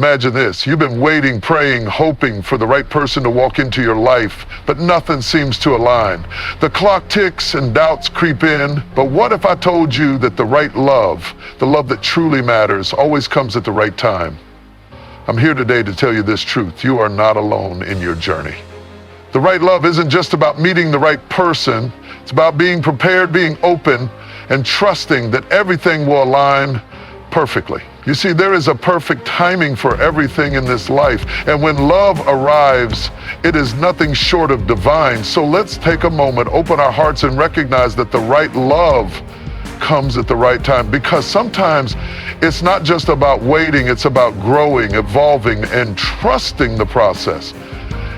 Imagine this. You've been waiting, praying, hoping for the right person to walk into your life, but nothing seems to align. The clock ticks and doubts creep in, but what if I told you that the right love, the love that truly matters, always comes at the right time? I'm here today to tell you this truth. You are not alone in your journey. The right love isn't just about meeting the right person. It's about being prepared, being open, and trusting that everything will align perfectly. You see, there is a perfect timing for everything in this life. And when love arrives, it is nothing short of divine. So let's take a moment, open our hearts, and recognize that the right love comes at the right time. Because sometimes it's not just about waiting, it's about growing, evolving, and trusting the process.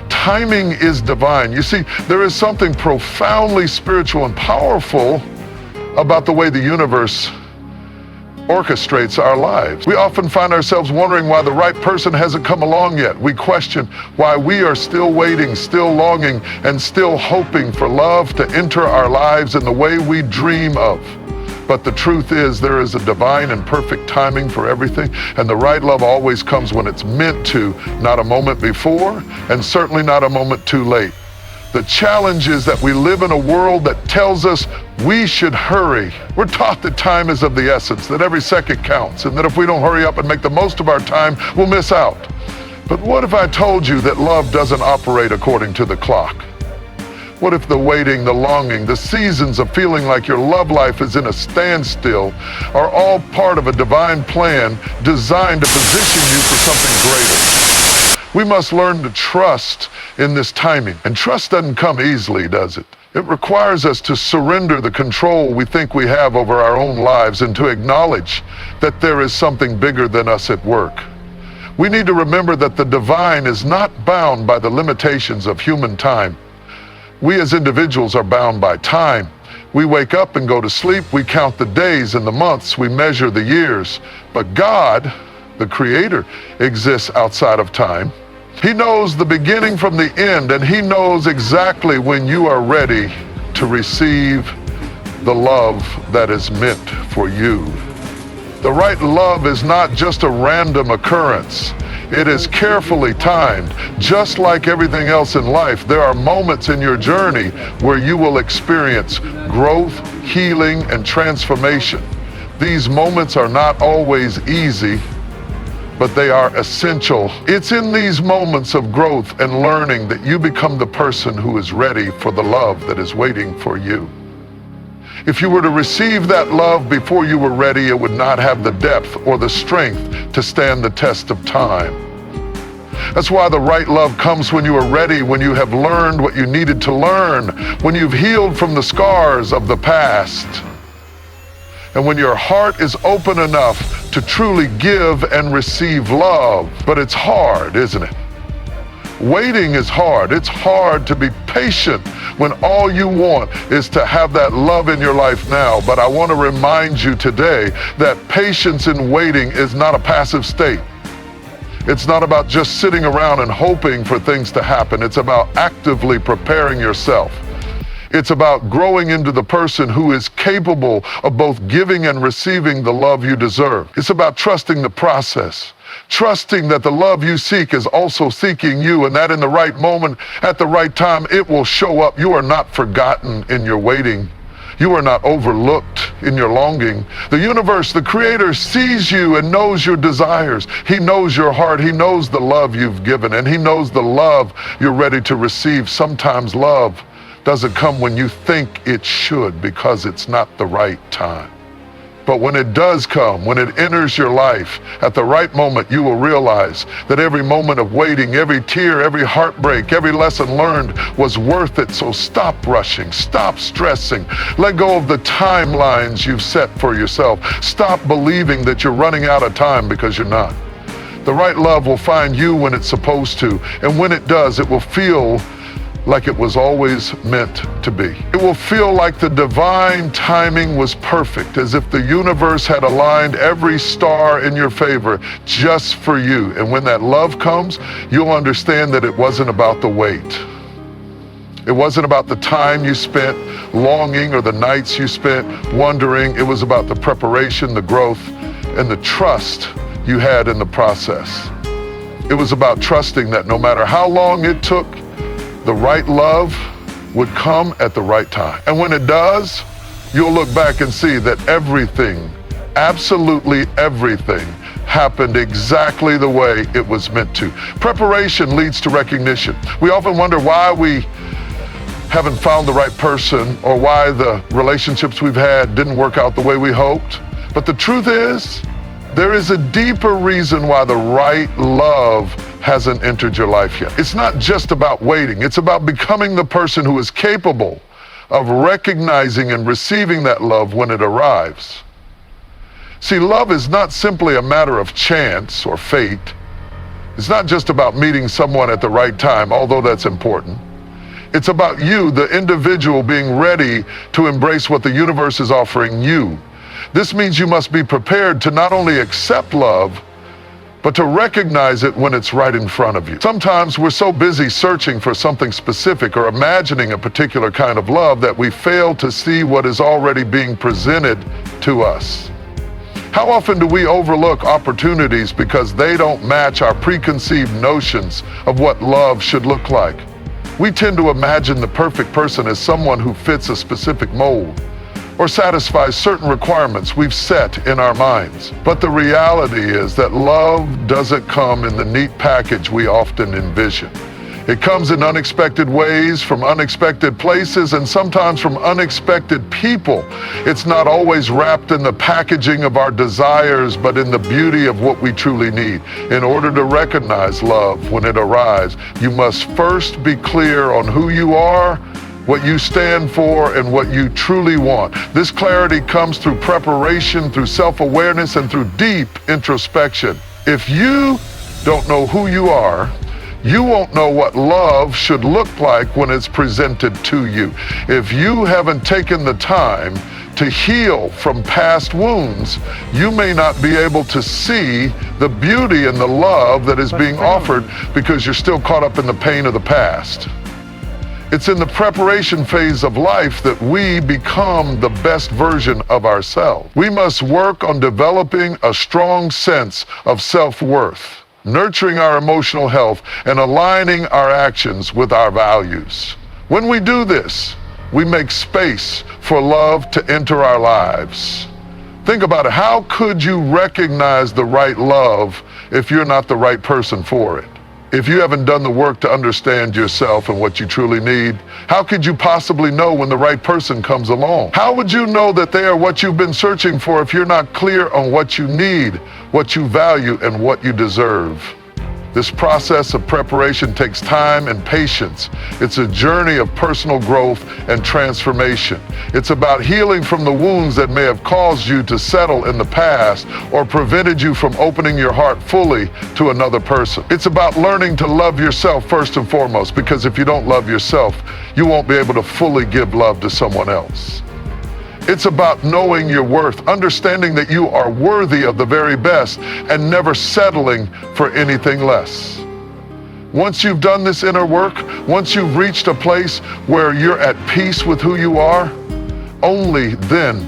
Timing is divine. You see, there is something profoundly spiritual and powerful about the way the universe orchestrates our lives. We often find ourselves wondering why the right person hasn't come along yet. We question why we are still waiting, still longing, and still hoping for love to enter our lives in the way we dream of. But the truth is, there is a divine and perfect timing for everything, and the right love always comes when it's meant to, not a moment before, and certainly not a moment too late. The challenge is that we live in a world that tells us we should hurry. We're taught that time is of the essence, that every second counts, and that if we don't hurry up and make the most of our time, we'll miss out. But what if I told you that love doesn't operate according to the clock? What if the waiting, the longing, the seasons of feeling like your love life is in a standstill are all part of a divine plan designed to position you for something greater? We must learn to trust in this timing. And trust doesn't come easily, does it? It requires us to surrender the control we think we have over our own lives and to acknowledge that there is something bigger than us at work. We need to remember that the divine is not bound by the limitations of human time. We as individuals are bound by time. We wake up and go to sleep. We count the days and the months. We measure the years. But God, the Creator, exists outside of time. He knows the beginning from the end, and He knows exactly when you are ready to receive the love that is meant for you. The right love is not just a random occurrence. It is carefully timed. Just like everything else in life, there are moments in your journey where you will experience growth, healing, and transformation. These moments are not always easy, but they are essential. It's in these moments of growth and learning that you become the person who is ready for the love that is waiting for you. If you were to receive that love before you were ready, it would not have the depth or the strength to stand the test of time. That's why the right love comes when you are ready, when you have learned what you needed to learn, when you've healed from the scars of the past, and when your heart is open enough to truly give and receive love. But it's hard, isn't it? Waiting is hard. It's hard to be patient when all you want is to have that love in your life now. But I want to remind you today that patience in waiting is not a passive state. It's not about just sitting around and hoping for things to happen. It's about actively preparing yourself. It's about growing into the person who is capable of both giving and receiving the love you deserve. It's about trusting the process, trusting that the love you seek is also seeking you, and that in the right moment, at the right time, it will show up. You are not forgotten in your waiting. You are not overlooked in your longing. The universe, the Creator, sees you and knows your desires. He knows your heart. He knows the love you've given, and He knows the love you're ready to receive. Sometimes love doesn't come when you think it should because it's not the right time. But when it does come, when it enters your life, at the right moment, you will realize that every moment of waiting, every tear, every heartbreak, every lesson learned was worth it. So stop rushing, stop stressing, let go of the timelines you've set for yourself. Stop believing that you're running out of time because you're not. The right love will find you when it's supposed to, and when it does, it will feel like it was always meant to be. It will feel like the divine timing was perfect, as if the universe had aligned every star in your favor just for you. And when that love comes, you'll understand that it wasn't about the wait. It wasn't about the time you spent longing or the nights you spent wondering. It was about the preparation, the growth, and the trust you had in the process. It was about trusting that no matter how long it took, the right love would come at the right time. And when it does, you'll look back and see that everything, absolutely everything, happened exactly the way it was meant to. Preparation leads to recognition. We often wonder why we haven't found the right person or why the relationships we've had didn't work out the way we hoped. But the truth is, there is a deeper reason why the right love hasn't entered your life yet. It's not just about waiting. It's about becoming the person who is capable of recognizing and receiving that love when it arrives. See, love is not simply a matter of chance or fate. It's not just about meeting someone at the right time, although that's important. It's about you, the individual, being ready to embrace what the universe is offering you. This means you must be prepared to not only accept love, but to recognize it when it's right in front of you. Sometimes we're so busy searching for something specific or imagining a particular kind of love that we fail to see what is already being presented to us. How often do we overlook opportunities because they don't match our preconceived notions of what love should look like? We tend to imagine the perfect person as someone who fits a specific mold or satisfies certain requirements we've set in our minds. But the reality is that love doesn't come in the neat package we often envision. It comes in unexpected ways, from unexpected places, and sometimes from unexpected people. It's not always wrapped in the packaging of our desires, but in the beauty of what we truly need. In order to recognize love when it arrives, you must first be clear on who you are, what you stand for, and what you truly want. This clarity comes through preparation, through self-awareness, and through deep introspection. If you don't know who you are, you won't know what love should look like when it's presented to you. If you haven't taken the time to heal from past wounds, you may not be able to see the beauty and the love that is being offered because you're still caught up in the pain of the past. It's in the preparation phase of life that we become the best version of ourselves. We must work on developing a strong sense of self-worth, nurturing our emotional health, and aligning our actions with our values. When we do this, we make space for love to enter our lives. Think about it. How could you recognize the right love if you're not the right person for it? If you haven't done the work to understand yourself and what you truly need, how could you possibly know when the right person comes along? How would you know that they are what you've been searching for if you're not clear on what you need, what you value, and what you deserve? This process of preparation takes time and patience. It's a journey of personal growth and transformation. It's about healing from the wounds that may have caused you to settle in the past or prevented you from opening your heart fully to another person. It's about learning to love yourself first and foremost, because if you don't love yourself, you won't be able to fully give love to someone else. It's about knowing your worth, understanding that you are worthy of the very best, and never settling for anything less. Once you've done this inner work, once you've reached a place where you're at peace with who you are, only then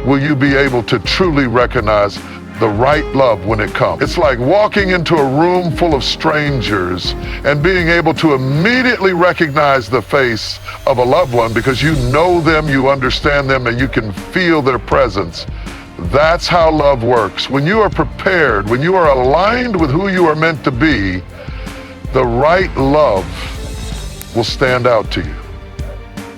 will you be able to truly recognize the right love when it comes. It's like walking into a room full of strangers and being able to immediately recognize the face of a loved one because you know them, you understand them, and you can feel their presence. That's how love works. When you are prepared, when you are aligned with who you are meant to be, the right love will stand out to you.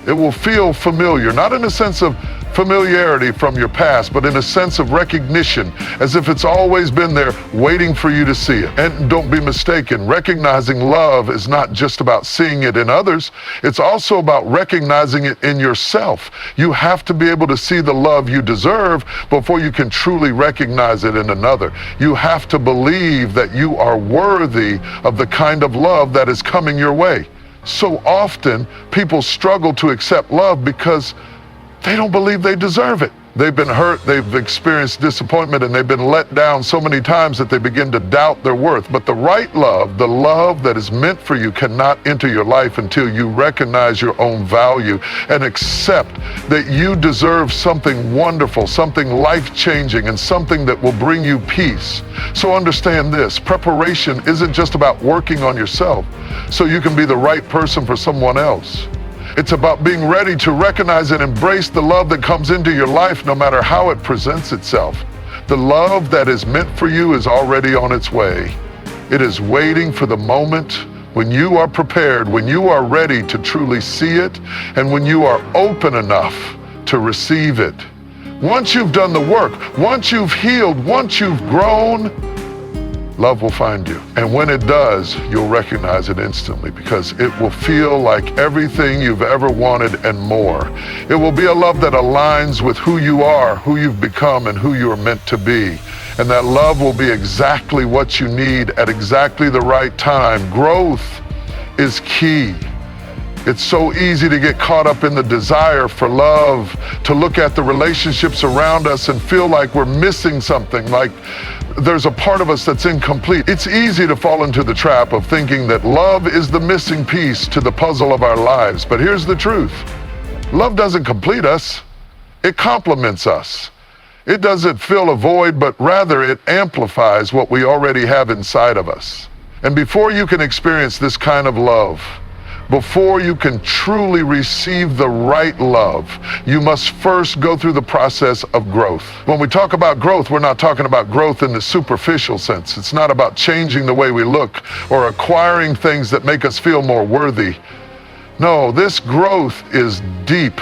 It will feel familiar, not in a sense of familiarity from your past, but in a sense of recognition, as if it's always been there waiting for you to see it. And don't be mistaken, recognizing love is not just about seeing it in others, it's also about recognizing it in yourself. You have to be able to see the love you deserve before you can truly recognize it in another. You have to believe that you are worthy of the kind of love that is coming your way. So often, people struggle to accept love because they don't believe they deserve it. They've been hurt, they've experienced disappointment, and they've been let down so many times that they begin to doubt their worth. But the right love, the love that is meant for you, cannot enter your life until you recognize your own value and accept that you deserve something wonderful, something life-changing, and something that will bring you peace. So understand this, preparation isn't just about working on yourself so you can be the right person for someone else. It's about being ready to recognize and embrace the love that comes into your life no matter how it presents itself. The love that is meant for you is already on its way. It is waiting for the moment when you are prepared, when you are ready to truly see it, and when you are open enough to receive it. Once you've done the work, once you've healed, once you've grown, love will find you. And when it does, you'll recognize it instantly because it will feel like everything you've ever wanted and more. It will be a love that aligns with who you are, who you've become, and who you're meant to be. And that love will be exactly what you need at exactly the right time. Growth is key. It's so easy to get caught up in the desire for love, to look at the relationships around us and feel like we're missing something, like there's a part of us that's incomplete. It's easy to fall into the trap of thinking that love is the missing piece to the puzzle of our lives. But here's the truth. Love doesn't complete us. It complements us. It doesn't fill a void, but rather it amplifies what we already have inside of us. And before you can experience this kind of love, before you can truly receive the right love, you must first go through the process of growth. When we talk about growth, we're not talking about growth in the superficial sense. It's not about changing the way we look or acquiring things that make us feel more worthy. No, this growth is deep.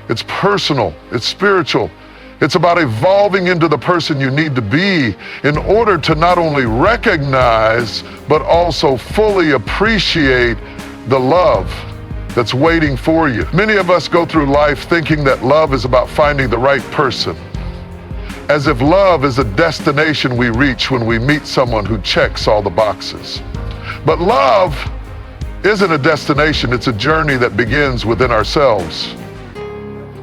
It's personal. It's spiritual. It's about evolving into the person you need to be in order to not only recognize, but also fully appreciate the love that's waiting for you. Many of us go through life thinking that love is about finding the right person, as if love is a destination we reach when we meet someone who checks all the boxes. But love isn't a destination, it's a journey that begins within ourselves.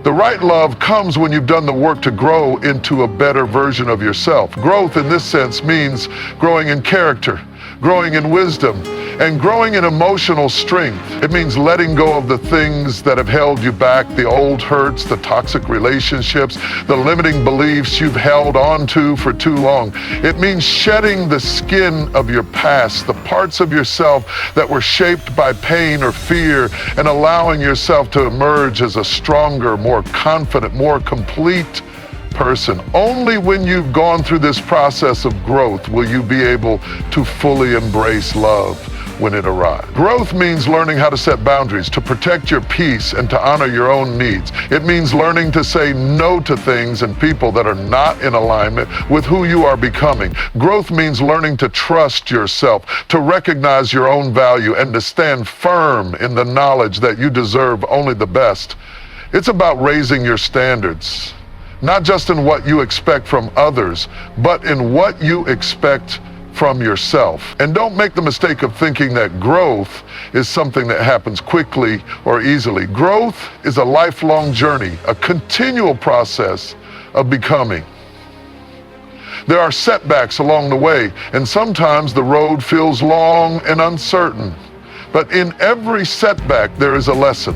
The right love comes when you've done the work to grow into a better version of yourself. Growth in this sense means growing in character, growing in wisdom, and growing in emotional strength. It means letting go of the things that have held you back, the old hurts, the toxic relationships, the limiting beliefs you've held on to for too long. It means shedding the skin of your past, the parts of yourself that were shaped by pain or fear, and allowing yourself to emerge as a stronger, more confident, more complete person. Only when you've gone through this process of growth will you be able to fully embrace love when it arrives. Growth means learning how to set boundaries, to protect your peace, and to honor your own needs. It means learning to say no to things and people that are not in alignment with who you are becoming. Growth means learning to trust yourself, to recognize your own value, and to stand firm in the knowledge that you deserve only the best. It's about raising your standards, not just in what you expect from others, but in what you expect from yourself. And don't make the mistake of thinking that growth is something that happens quickly or easily. Growth is a lifelong journey, a continual process of becoming. There are setbacks along the way, and sometimes the road feels long and uncertain. But in every setback, there is a lesson.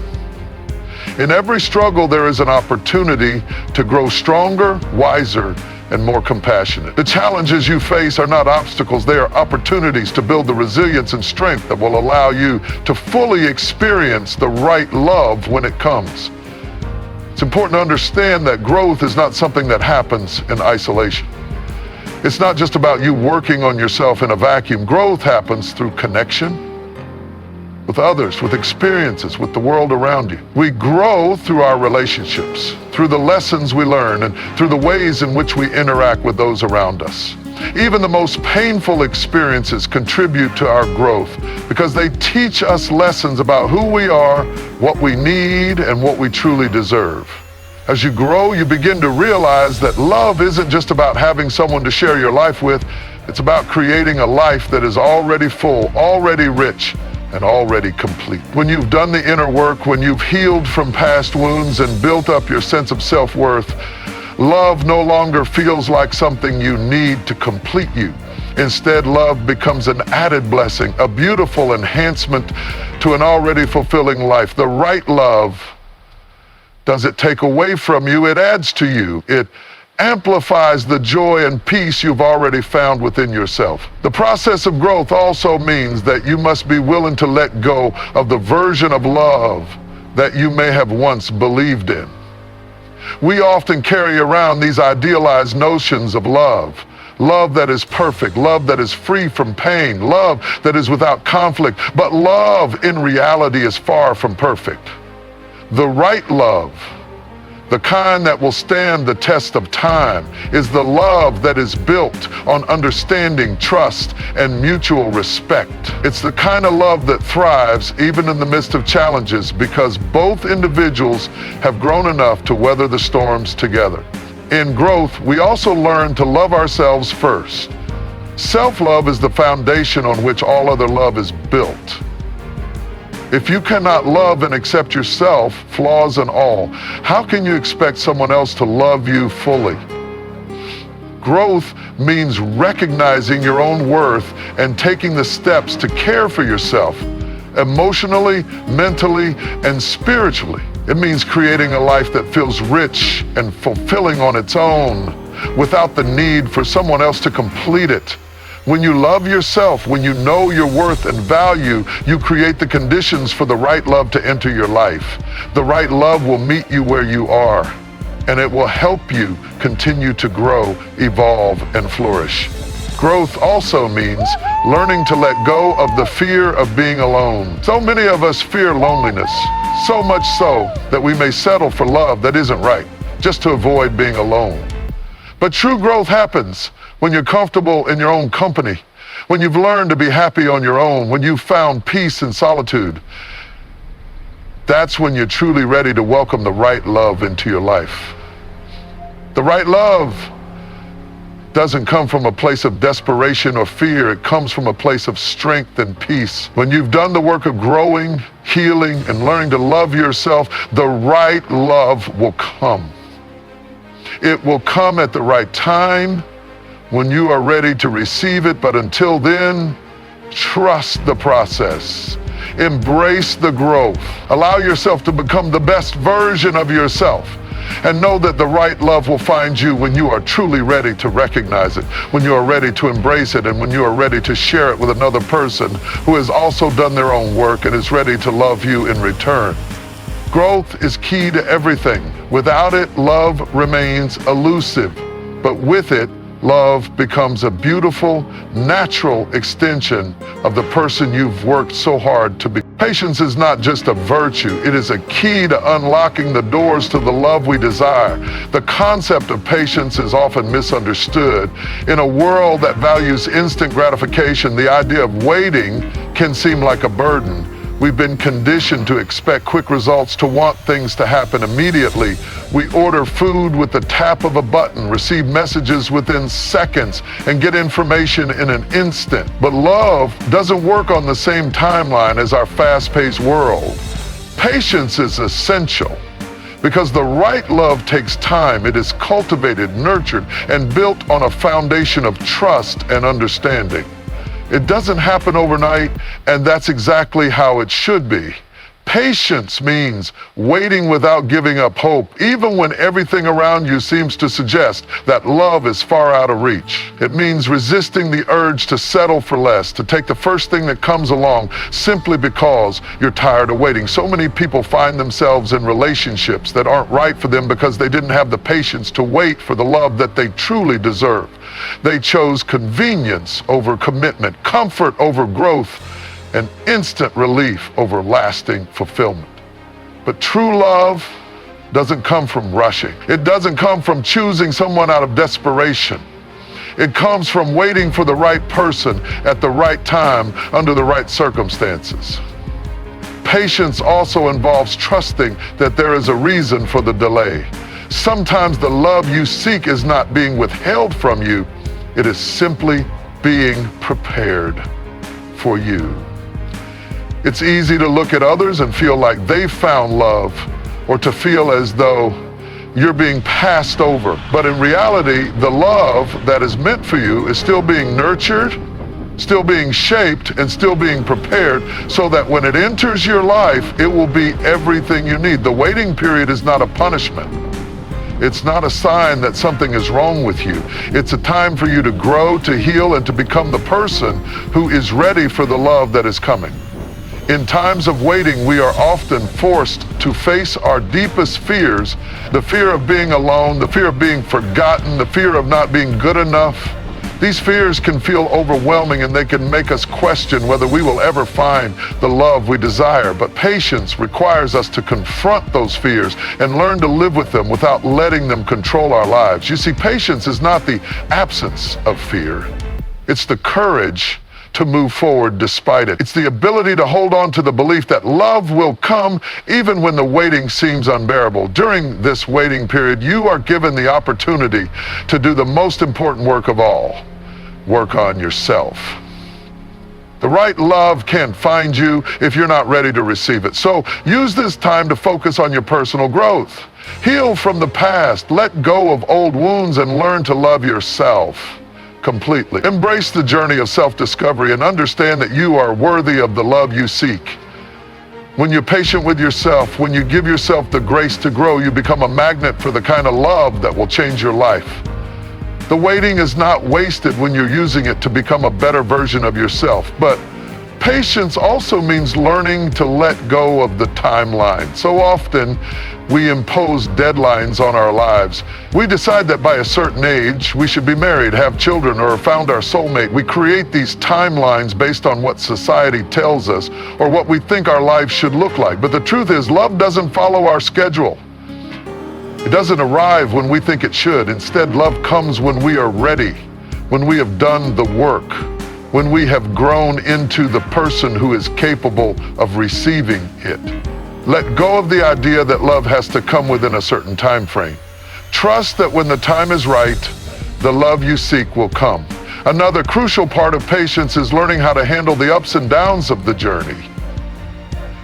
In every struggle, there is an opportunity to grow stronger, wiser, and more compassionate. The challenges you face are not obstacles, they are opportunities to build the resilience and strength that will allow you to fully experience the right love when it comes. It's important to understand that growth is not something that happens in isolation. It's not just about you working on yourself in a vacuum. Growth happens through connection with others, with experiences, with the world around you. We grow through our relationships, through the lessons we learn, and through the ways in which we interact with those around us. Even the most painful experiences contribute to our growth because they teach us lessons about who we are, what we need, and what we truly deserve. As you grow, you begin to realize that love isn't just about having someone to share your life with. It's about creating a life that is already full, already rich, and already complete. When you've done the inner work, when you've healed from past wounds and built up your sense of self-worth, Love no longer feels like something you need to complete you. Instead, love becomes an added blessing, a beautiful enhancement to an already fulfilling life. The right love doesn't take away from you, it adds to you. It amplifies the joy and peace you've already found within yourself. The process of growth also means that you must be willing to let go of the version of love that you may have once believed in. We often carry around these idealized notions of love. Love that is perfect, love that is free from pain, love that is without conflict. But love in reality is far from perfect. The right love, the kind that will stand the test of time, is the love that is built on understanding, trust, and mutual respect. It's the kind of love that thrives even in the midst of challenges because both individuals have grown enough to weather the storms together. In growth, we also learn to love ourselves first. Self-love is the foundation on which all other love is built. If you cannot love and accept yourself, flaws and all, how can you expect someone else to love you fully? Growth means recognizing your own worth and taking the steps to care for yourself, emotionally, mentally, and spiritually. It means creating a life that feels rich and fulfilling on its own, without the need for someone else to complete it. When you love yourself, when you know your worth and value, you create the conditions for the right love to enter your life. The right love will meet you where you are, and it will help you continue to grow, evolve, and flourish. Growth also means learning to let go of the fear of being alone. So many of us fear loneliness, so much so that we may settle for love that isn't right, just to avoid being alone. But true growth happens when you're comfortable in your own company, when you've learned to be happy on your own, when you've found peace in solitude. That's when you're truly ready to welcome the right love into your life. The right love doesn't come from a place of desperation or fear. It comes from a place of strength and peace. When you've done the work of growing, healing, and learning to love yourself, the right love will come. It will come at the right time when you are ready to receive it, but until then, trust the process. Embrace the growth. Allow yourself to become the best version of yourself. And know that the right love will find you when you are truly ready to recognize it, when you are ready to embrace it, and when you are ready to share it with another person who has also done their own work and is ready to love you in return. Growth is key to everything. Without it, love remains elusive. But with it, love becomes a beautiful, natural extension of the person you've worked so hard to be. Patience is not just a virtue, it is a key to unlocking the doors to the love we desire. The concept of patience is often misunderstood. In a world that values instant gratification, the idea of waiting can seem like a burden. We've been conditioned to expect quick results, to want things to happen immediately. We order food with the tap of a button, receive messages within seconds, and get information in an instant. But love doesn't work on the same timeline as our fast-paced world. Patience is essential because the right love takes time. It is cultivated, nurtured, and built on a foundation of trust and understanding. It doesn't happen overnight, and that's exactly how it should be. Patience means waiting without giving up hope, even when everything around you seems to suggest that love is far out of reach. It means resisting the urge to settle for less, to take the first thing that comes along simply because you're tired of waiting. So many people find themselves in relationships that aren't right for them because they didn't have the patience to wait for the love that they truly deserve. They chose convenience over commitment, comfort over growth, and instant relief over lasting fulfillment. But true love doesn't come from rushing. It doesn't come from choosing someone out of desperation. It comes from waiting for the right person at the right time under the right circumstances. Patience also involves trusting that there is a reason for the delay. Sometimes the love you seek is not being withheld from you. It is simply being prepared for you. It's easy to look at others and feel like they've found love, or to feel as though you're being passed over. But in reality, the love that is meant for you is still being nurtured, still being shaped, and still being prepared so that when it enters your life, it will be everything you need. The waiting period is not a punishment. It's not a sign that something is wrong with you. It's a time for you to grow, to heal, and to become the person who is ready for the love that is coming. In times of waiting, we are often forced to face our deepest fears, the fear of being alone, the fear of being forgotten, the fear of not being good enough. These fears can feel overwhelming, and they can make us question whether we will ever find the love we desire. But patience requires us to confront those fears and learn to live with them without letting them control our lives. You see, patience is not the absence of fear. It's the courage to move forward despite it. It's the ability to hold on to the belief that love will come even when the waiting seems unbearable. During this waiting period, you are given the opportunity to do the most important work of all: work on yourself. The right love can't find you if you're not ready to receive it. So use this time to focus on your personal growth. Heal from the past, let go of old wounds, and learn to love yourself completely. Embrace the journey of self-discovery and understand that you are worthy of the love you seek. When you're patient with yourself, when you give yourself the grace to grow, you become a magnet for the kind of love that will change your life. The waiting is not wasted when you're using it to become a better version of yourself. But patience also means learning to let go of the timeline. So often, we impose deadlines on our lives. We decide that by a certain age, we should be married, have children, or found our soulmate. We create these timelines based on what society tells us or what we think our life should look like. But the truth is, love doesn't follow our schedule. It doesn't arrive when we think it should. Instead, love comes when we are ready, when we have done the work, when we have grown into the person who is capable of receiving it. Let go of the idea that love has to come within a certain time frame. Trust that when the time is right, the love you seek will come. Another crucial part of patience is learning how to handle the ups and downs of the journey.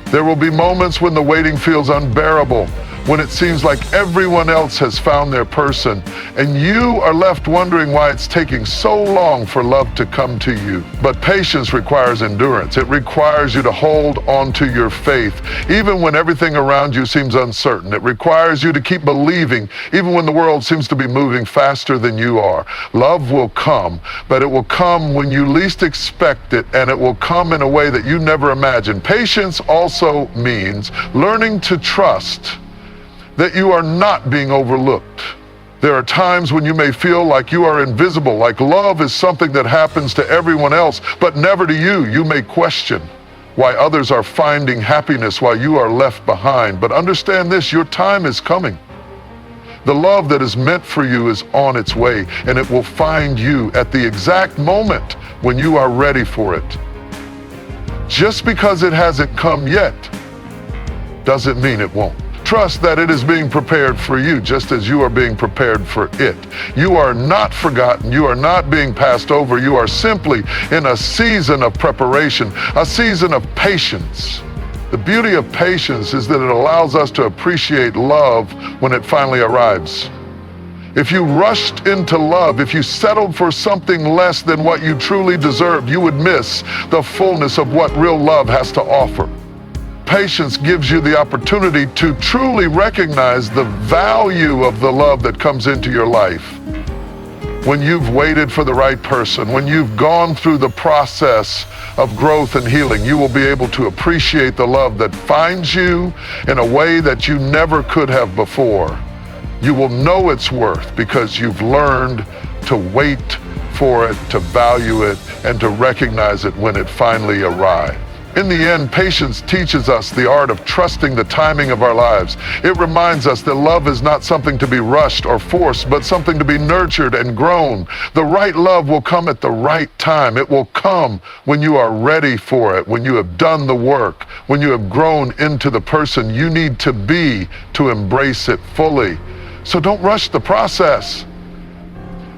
There will be moments when the waiting feels unbearable, when it seems like everyone else has found their person, and you are left wondering why it's taking so long for love to come to you. But patience requires endurance. It requires you to hold on to your faith, even when everything around you seems uncertain. It requires you to keep believing, even when the world seems to be moving faster than you are. Love will come, but it will come when you least expect it, and it will come in a way that you never imagined. Patience also means learning to trust that you are not being overlooked. There are times when you may feel like you are invisible, like love is something that happens to everyone else, but never to you. You may question why others are finding happiness while you are left behind. But understand this, your time is coming. The love that is meant for you is on its way, and it will find you at the exact moment when you are ready for it. Just because it hasn't come yet doesn't mean it won't. Trust that it is being prepared for you just as you are being prepared for it. You are not forgotten. You are not being passed over. You are simply in a season of preparation, a season of patience. The beauty of patience is that it allows us to appreciate love when it finally arrives. If you rushed into love, if you settled for something less than what you truly deserved, you would miss the fullness of what real love has to offer. Patience gives you the opportunity to truly recognize the value of the love that comes into your life. When you've waited for the right person, when you've gone through the process of growth and healing, you will be able to appreciate the love that finds you in a way that you never could have before. You will know its worth because you've learned to wait for it, to value it, and to recognize it when it finally arrives. In the end, patience teaches us the art of trusting the timing of our lives. It reminds us that love is not something to be rushed or forced, but something to be nurtured and grown. The right love will come at the right time. It will come when you are ready for it, when you have done the work, when you have grown into the person you need to be to embrace it fully. So don't rush the process.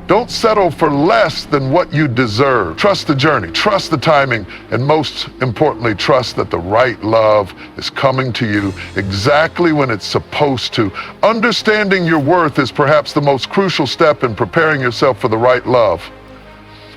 Don't settle for less than what you deserve. Trust the journey, trust the timing, and most importantly, trust that the right love is coming to you exactly when it's supposed to. Understanding your worth is perhaps the most crucial step in preparing yourself for the right love.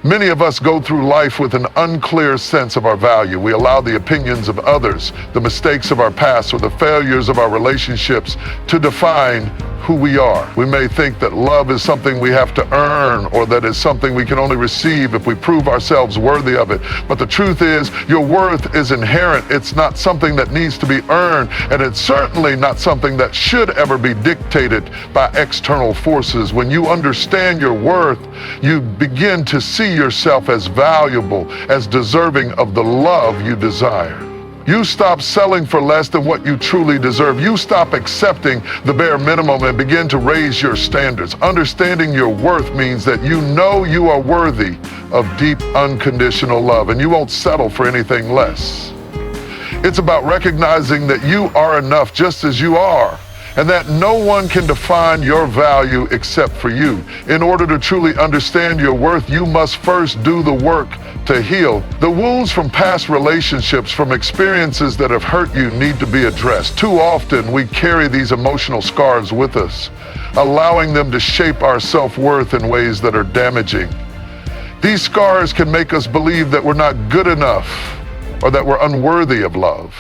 Many of us go through life with an unclear sense of our value. We allow the opinions of others, the mistakes of our past, or the failures of our relationships to define who we are. We may think that love is something we have to earn, or that it's something we can only receive if we prove ourselves worthy of it. But the truth is, your worth is inherent. It's not something that needs to be earned, and it's certainly not something that should ever be dictated by external forces. When you understand your worth, you begin to see yourself as valuable, as deserving of the love you desire. You stop settling for less than what you truly deserve. You stop accepting the bare minimum and begin to raise your standards. Understanding your worth means that you know you are worthy of deep, unconditional love, and you won't settle for anything less. It's about recognizing that you are enough just as you are, and that no one can define your value except for you. In order to truly understand your worth, you must first do the work to heal. The wounds from past relationships, from experiences that have hurt you, need to be addressed. Too often, we carry these emotional scars with us, allowing them to shape our self-worth in ways that are damaging. These scars can make us believe that we're not good enough or that we're unworthy of love.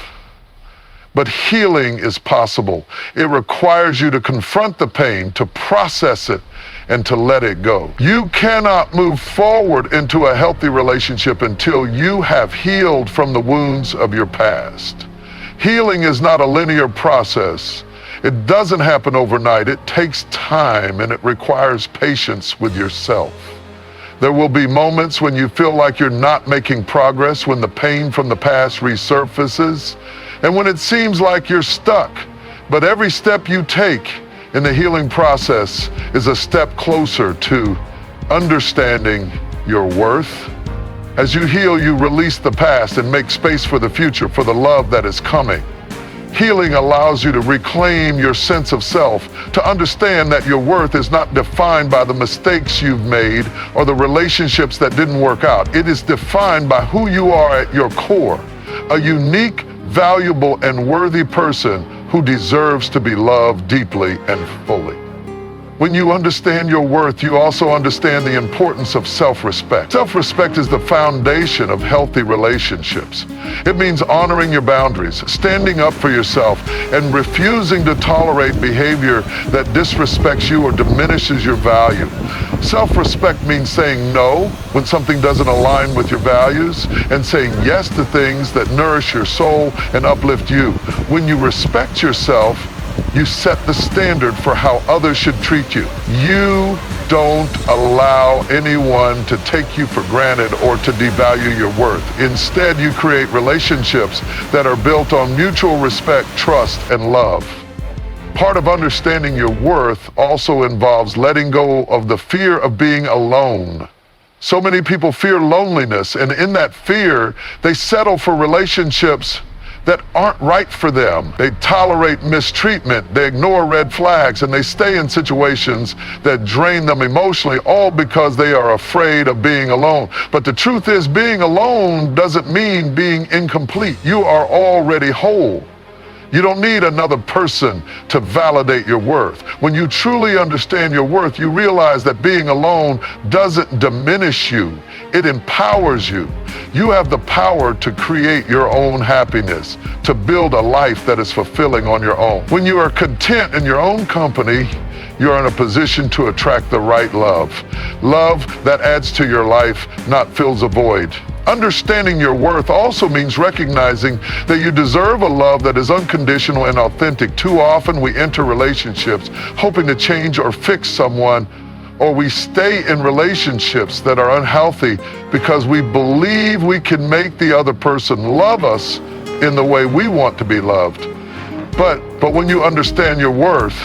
But healing is possible. It requires you to confront the pain, to process it, and to let it go. You cannot move forward into a healthy relationship until you have healed from the wounds of your past. Healing is not a linear process. It doesn't happen overnight. It takes time, and it requires patience with yourself. There will be moments when you feel like you're not making progress, when the pain from the past resurfaces, and when it seems like you're stuck. But every step you take in the healing process is a step closer to understanding your worth. As you heal, you release the past and make space for the future, for the love that is coming. Healing allows you to reclaim your sense of self, to understand that your worth is not defined by the mistakes you've made or the relationships that didn't work out. It is defined by who you are at your core, a unique, valuable, and worthy person who deserves to be loved deeply and fully. When you understand your worth, you also understand the importance of self-respect. Self-respect is the foundation of healthy relationships. It means honoring your boundaries, standing up for yourself, and refusing to tolerate behavior that disrespects you or diminishes your value. Self-respect means saying no when something doesn't align with your values, and saying yes to things that nourish your soul and uplift you. When you respect yourself, you set the standard for how others should treat you. You don't allow anyone to take you for granted or to devalue your worth. Instead, you create relationships that are built on mutual respect, trust, and love. Part of understanding your worth also involves letting go of the fear of being alone. So many people fear loneliness, and in that fear, they settle for relationships that aren't right for them. They tolerate mistreatment, they ignore red flags, and they stay in situations that drain them emotionally, all because they are afraid of being alone. But the truth is, being alone doesn't mean being incomplete. You are already whole. You don't need another person to validate your worth. When you truly understand your worth, you realize that being alone doesn't diminish you. It empowers you. You have the power to create your own happiness, to build a life that is fulfilling on your own. When you are content in your own company, you're in a position to attract the right love. Love that adds to your life, not fills a void. Understanding your worth also means recognizing that you deserve a love that is unconditional and authentic. Too often we enter relationships hoping to change or fix someone, or we stay in relationships that are unhealthy because we believe we can make the other person love us in the way we want to be loved. But when you understand your worth,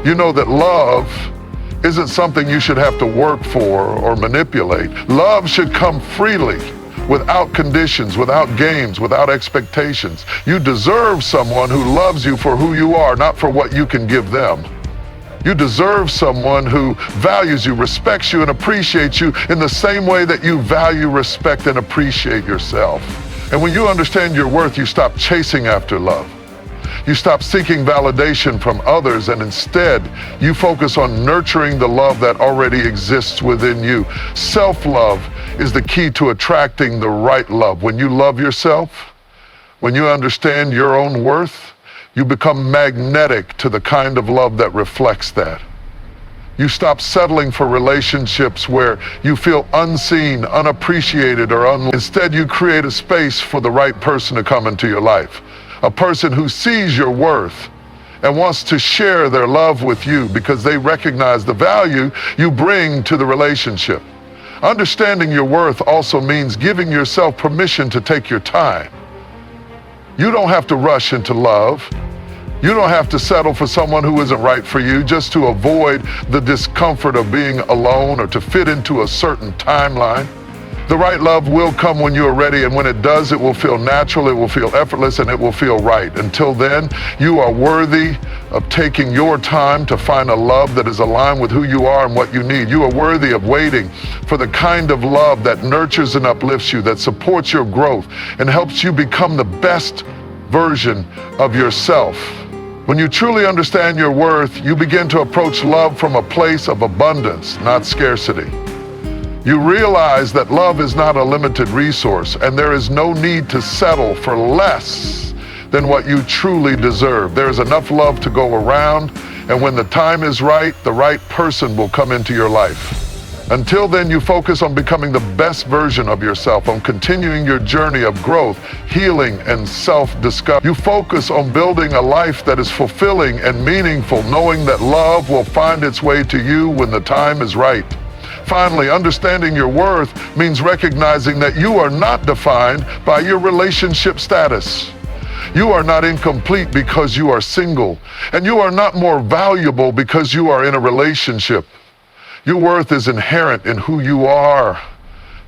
you know that love isn't something you should have to work for or manipulate. Love should come freely, without conditions, without games, without expectations. You deserve someone who loves you for who you are, not for what you can give them. You deserve someone who values you, respects you, and appreciates you in the same way that you value, respect, and appreciate yourself. And when you understand your worth, you stop chasing after love. You stop seeking validation from others, and instead, you focus on nurturing the love that already exists within you. Self-love is the key to attracting the right love. When you love yourself, when you understand your own worth, you become magnetic to the kind of love that reflects that. You stop settling for relationships where you feel unseen, unappreciated, Instead, you create a space for the right person to come into your life. A person who sees your worth and wants to share their love with you because they recognize the value you bring to the relationship. Understanding your worth also means giving yourself permission to take your time. You don't have to rush into love. You don't have to settle for someone who isn't right for you just to avoid the discomfort of being alone or to fit into a certain timeline. The right love will come when you are ready, and when it does, it will feel natural, it will feel effortless, and it will feel right. Until then, you are worthy of taking your time to find a love that is aligned with who you are and what you need. You are worthy of waiting for the kind of love that nurtures and uplifts you, that supports your growth, and helps you become the best version of yourself. When you truly understand your worth, you begin to approach love from a place of abundance, not scarcity. You realize that love is not a limited resource, and there is no need to settle for less than what you truly deserve. There is enough love to go around, and when the time is right, the right person will come into your life. Until then, you focus on becoming the best version of yourself, on continuing your journey of growth, healing, and self-discovery. You focus on building a life that is fulfilling and meaningful, knowing that love will find its way to you when the time is right. Finally, understanding your worth means recognizing that you are not defined by your relationship status. You are not incomplete because you are single, and you are not more valuable because you are in a relationship. Your worth is inherent in who you are,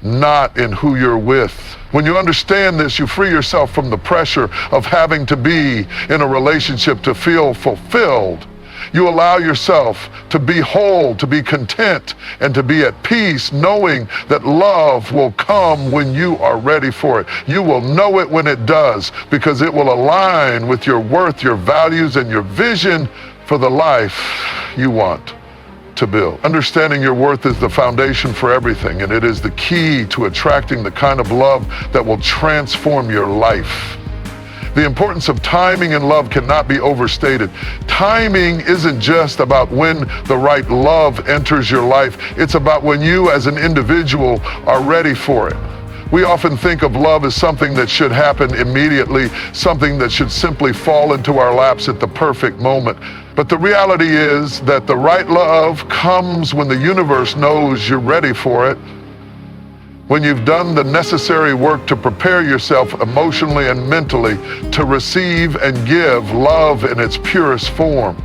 not in who you're with. When you understand this, you free yourself from the pressure of having to be in a relationship to feel fulfilled. You allow yourself to be whole, to be content, and to be at peace, knowing that love will come when you are ready for it. You will know it when it does, because it will align with your worth, your values, and your vision for the life you want to build. Understanding your worth is the foundation for everything, and it is the key to attracting the kind of love that will transform your life. The importance of timing in love cannot be overstated. Timing isn't just about when the right love enters your life. It's about when you as an individual are ready for it. We often think of love as something that should happen immediately, something that should simply fall into our laps at the perfect moment. But the reality is that the right love comes when the universe knows you're ready for it, when you've done the necessary work to prepare yourself emotionally and mentally to receive and give love in its purest form.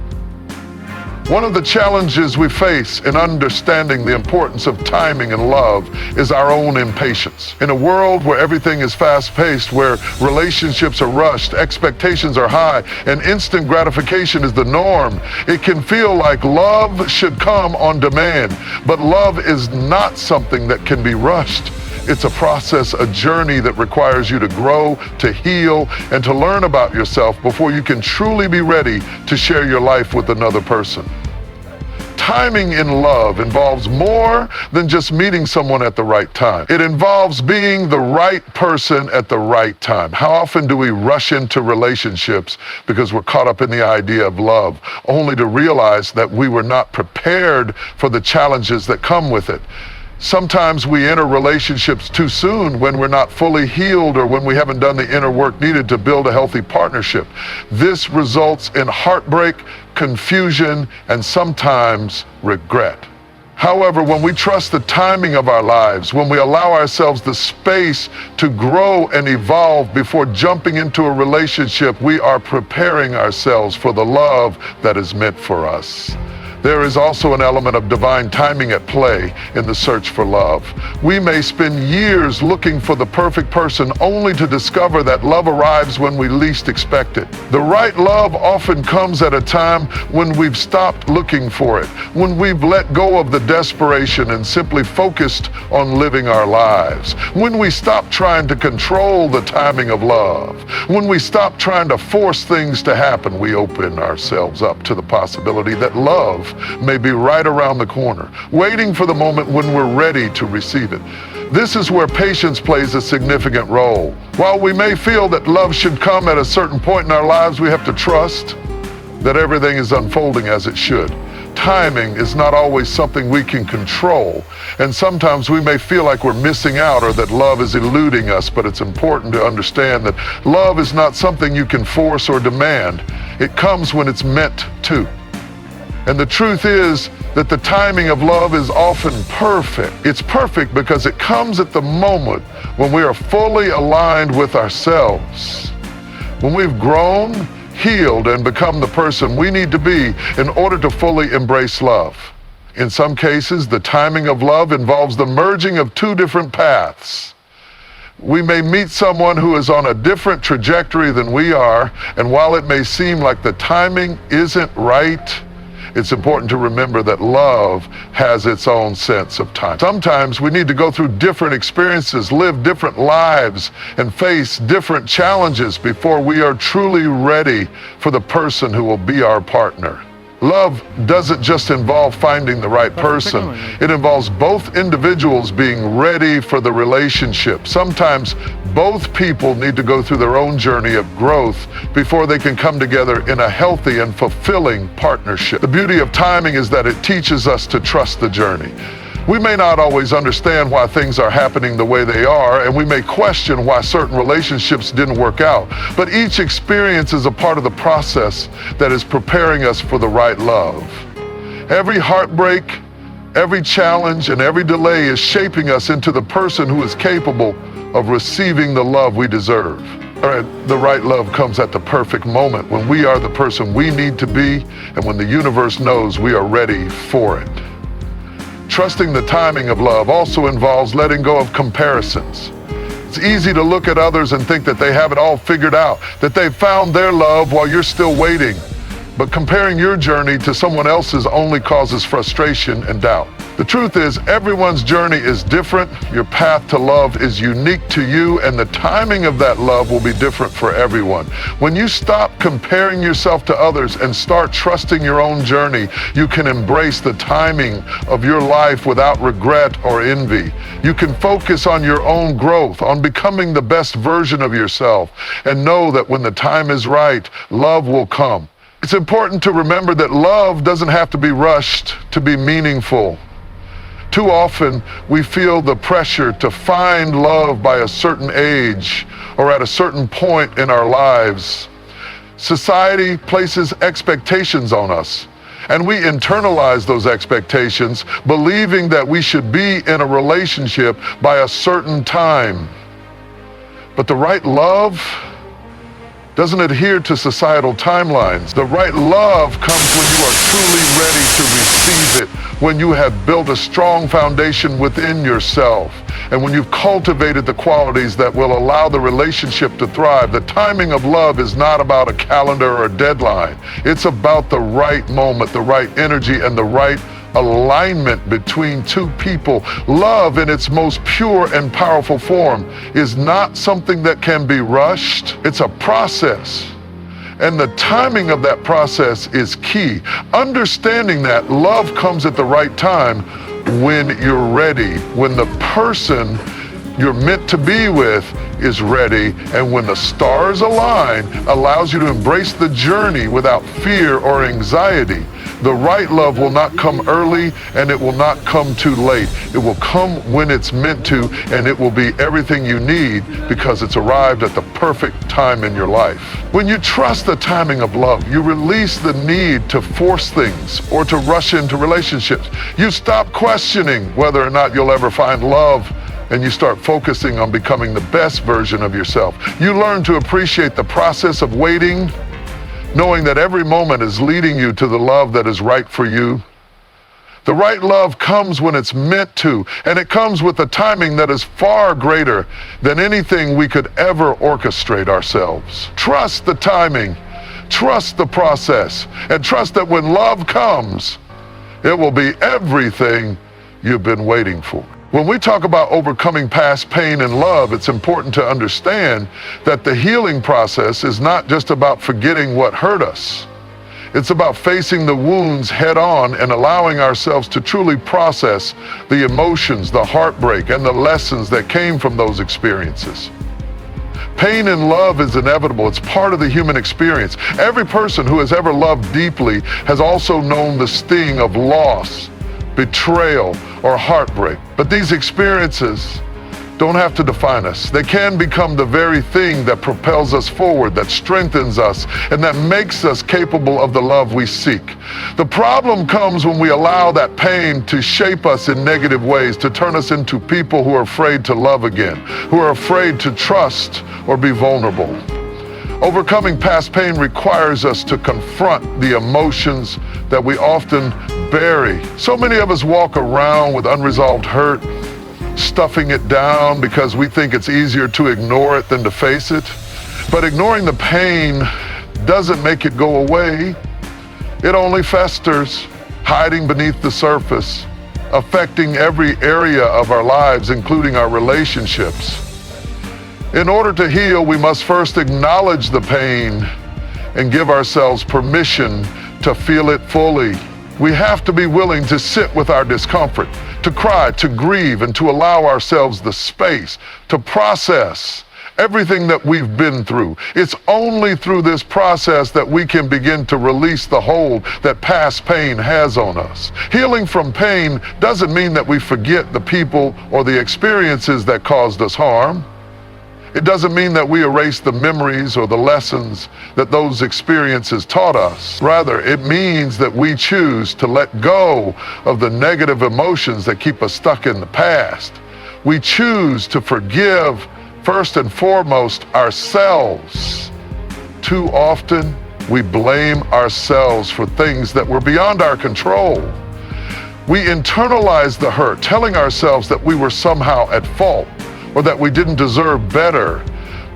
One of the challenges we face in understanding the importance of timing and love is our own impatience. In a world where everything is fast-paced, where relationships are rushed, expectations are high, and instant gratification is the norm, it can feel like love should come on demand. But love is not something that can be rushed. It's a process, a journey that requires you to grow, to heal, and to learn about yourself before you can truly be ready to share your life with another person. Timing in love involves more than just meeting someone at the right time. It involves being the right person at the right time. How often do we rush into relationships because we're caught up in the idea of love, only to realize that we were not prepared for the challenges that come with it? Sometimes we enter relationships too soon when we're not fully healed or when we haven't done the inner work needed to build a healthy partnership. This results in heartbreak, confusion, and sometimes regret. However, when we trust the timing of our lives, when we allow ourselves the space to grow and evolve before jumping into a relationship, we are preparing ourselves for the love that is meant for us. There is also an element of divine timing at play in the search for love. We may spend years looking for the perfect person only to discover that love arrives when we least expect it. The right love often comes at a time when we've stopped looking for it, when we've let go of the desperation and simply focused on living our lives, when we stop trying to control the timing of love, when we stop trying to force things to happen. We open ourselves up to the possibility that love may be right around the corner, waiting for the moment when we're ready to receive it. This is where patience plays a significant role. While we may feel that love should come at a certain point in our lives, we have to trust that everything is unfolding as it should. Timing is not always something we can control, and sometimes we may feel like we're missing out or that love is eluding us, but it's important to understand that love is not something you can force or demand. It comes when it's meant to. And the truth is that the timing of love is often perfect. It's perfect because it comes at the moment when we are fully aligned with ourselves, when we've grown, healed, and become the person we need to be in order to fully embrace love. In some cases, the timing of love involves the merging of two different paths. We may meet someone who is on a different trajectory than we are, and while it may seem like the timing isn't right, it's important to remember that love has its own sense of time. Sometimes we need to go through different experiences, live different lives, and face different challenges before we are truly ready for the person who will be our partner. Love doesn't just involve finding the right person. It involves both individuals being ready for the relationship. Sometimes both people need to go through their own journey of growth before they can come together in a healthy and fulfilling partnership. The beauty of timing is that it teaches us to trust the journey. We may not always understand why things are happening the way they are, and we may question why certain relationships didn't work out. But each experience is a part of the process that is preparing us for the right love. Every heartbreak, every challenge, and every delay is shaping us into the person who is capable of receiving the love we deserve. The right love comes at the perfect moment when we are the person we need to be and when the universe knows we are ready for it. Trusting the timing of love also involves letting go of comparisons. It's easy to look at others and think that they have it all figured out, that they've found their love while you're still waiting. But comparing your journey to someone else's only causes frustration and doubt. The truth is, everyone's journey is different. Your path to love is unique to you, and the timing of that love will be different for everyone. When you stop comparing yourself to others and start trusting your own journey, you can embrace the timing of your life without regret or envy. You can focus on your own growth, on becoming the best version of yourself, and know that when the time is right, love will come. It's important to remember that love doesn't have to be rushed to be meaningful. Too often, we feel the pressure to find love by a certain age or at a certain point in our lives. Society places expectations on us, and we internalize those expectations, believing that we should be in a relationship by a certain time. But the right love doesn't adhere to societal timelines. The right love comes when you are truly ready to receive it, when you have built a strong foundation within yourself, and when you've cultivated the qualities that will allow the relationship to thrive. The timing of love is not about a calendar or a deadline. It's about the right moment, the right energy, and the right alignment between two people. Love in its most pure and powerful form is not something that can be rushed. It's a process. And the timing of that process is key. Understanding that love comes at the right time when you're ready, when the person you're meant to be with is ready, and when the stars align, allows you to embrace the journey without fear or anxiety. The right love will not come early, and it will not come too late. It will come when it's meant to, and it will be everything you need because it's arrived at the perfect time in your life. When you trust the timing of love, you release the need to force things or to rush into relationships. You stop questioning whether or not you'll ever find love, and you start focusing on becoming the best version of yourself. You learn to appreciate the process of waiting, knowing that every moment is leading you to the love that is right for you. The right love comes when it's meant to, and it comes with a timing that is far greater than anything we could ever orchestrate ourselves. Trust the timing, trust the process, and trust that when love comes, it will be everything you've been waiting for. When we talk about overcoming past pain in love, it's important to understand that the healing process is not just about forgetting what hurt us. It's about facing the wounds head on and allowing ourselves to truly process the emotions, the heartbreak, and the lessons that came from those experiences. Pain in love is inevitable. It's part of the human experience. Every person who has ever loved deeply has also known the sting of loss, betrayal, or heartbreak. But these experiences don't have to define us. They can become the very thing that propels us forward, that strengthens us, and that makes us capable of the love we seek. The problem comes when we allow that pain to shape us in negative ways, to turn us into people who are afraid to love again, who are afraid to trust or be vulnerable. Overcoming past pain requires us to confront the emotions that we often bury. So many of us walk around with unresolved hurt, stuffing it down because we think it's easier to ignore it than to face it. But ignoring the pain doesn't make it go away. It only festers, hiding beneath the surface, affecting every area of our lives, including our relationships. In order to heal, we must first acknowledge the pain and give ourselves permission to feel it fully. We have to be willing to sit with our discomfort, to cry, to grieve, and to allow ourselves the space to process everything that we've been through. It's only through this process that we can begin to release the hold that past pain has on us. Healing from pain doesn't mean that we forget the people or the experiences that caused us harm. It doesn't mean that we erase the memories or the lessons that those experiences taught us. Rather, it means that we choose to let go of the negative emotions that keep us stuck in the past. We choose to forgive, first and foremost, ourselves. Too often, we blame ourselves for things that were beyond our control. We internalize the hurt, telling ourselves that we were somehow at fault, or that we didn't deserve better.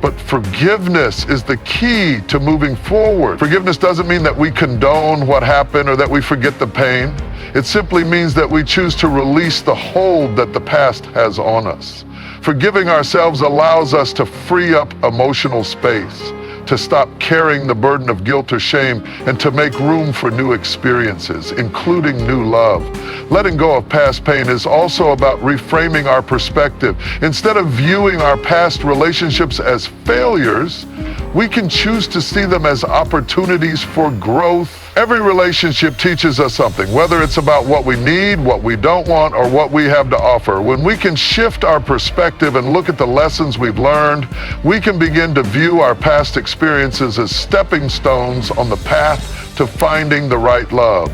But forgiveness is the key to moving forward. Forgiveness doesn't mean that we condone what happened or that we forget the pain. It simply means that we choose to release the hold that the past has on us. Forgiving ourselves allows us to free up emotional space, to stop carrying the burden of guilt or shame, and to make room for new experiences, including new love. Letting go of past pain is also about reframing our perspective. Instead of viewing our past relationships as failures, we can choose to see them as opportunities for growth. Every relationship teaches us something, whether it's about what we need, what we don't want, or what we have to offer. When we can shift our perspective and look at the lessons we've learned, we can begin to view our past experiences as stepping stones on the path to finding the right love.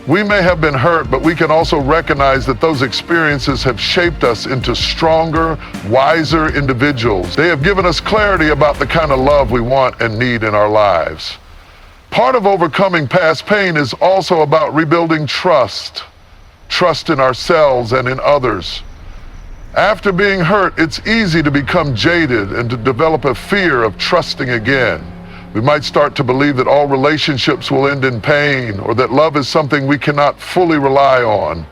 We may have been hurt, but we can also recognize that those experiences have shaped us into stronger, wiser individuals. They have given us clarity about the kind of love we want and need in our lives. Part of overcoming past pain is also about rebuilding trust in ourselves and in others. After being hurt, it's easy to become jaded and to develop a fear of trusting again. We might start to believe that all relationships will end in pain, or that love is something we cannot fully rely on.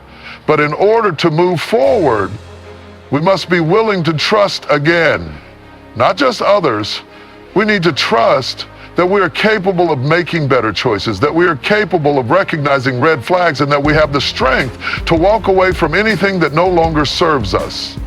But in order to move forward, we must be willing to trust again. Not just others. We need to trust that we are capable of making better choices, that we are capable of recognizing red flags, and that we have the strength to walk away from anything that no longer serves us.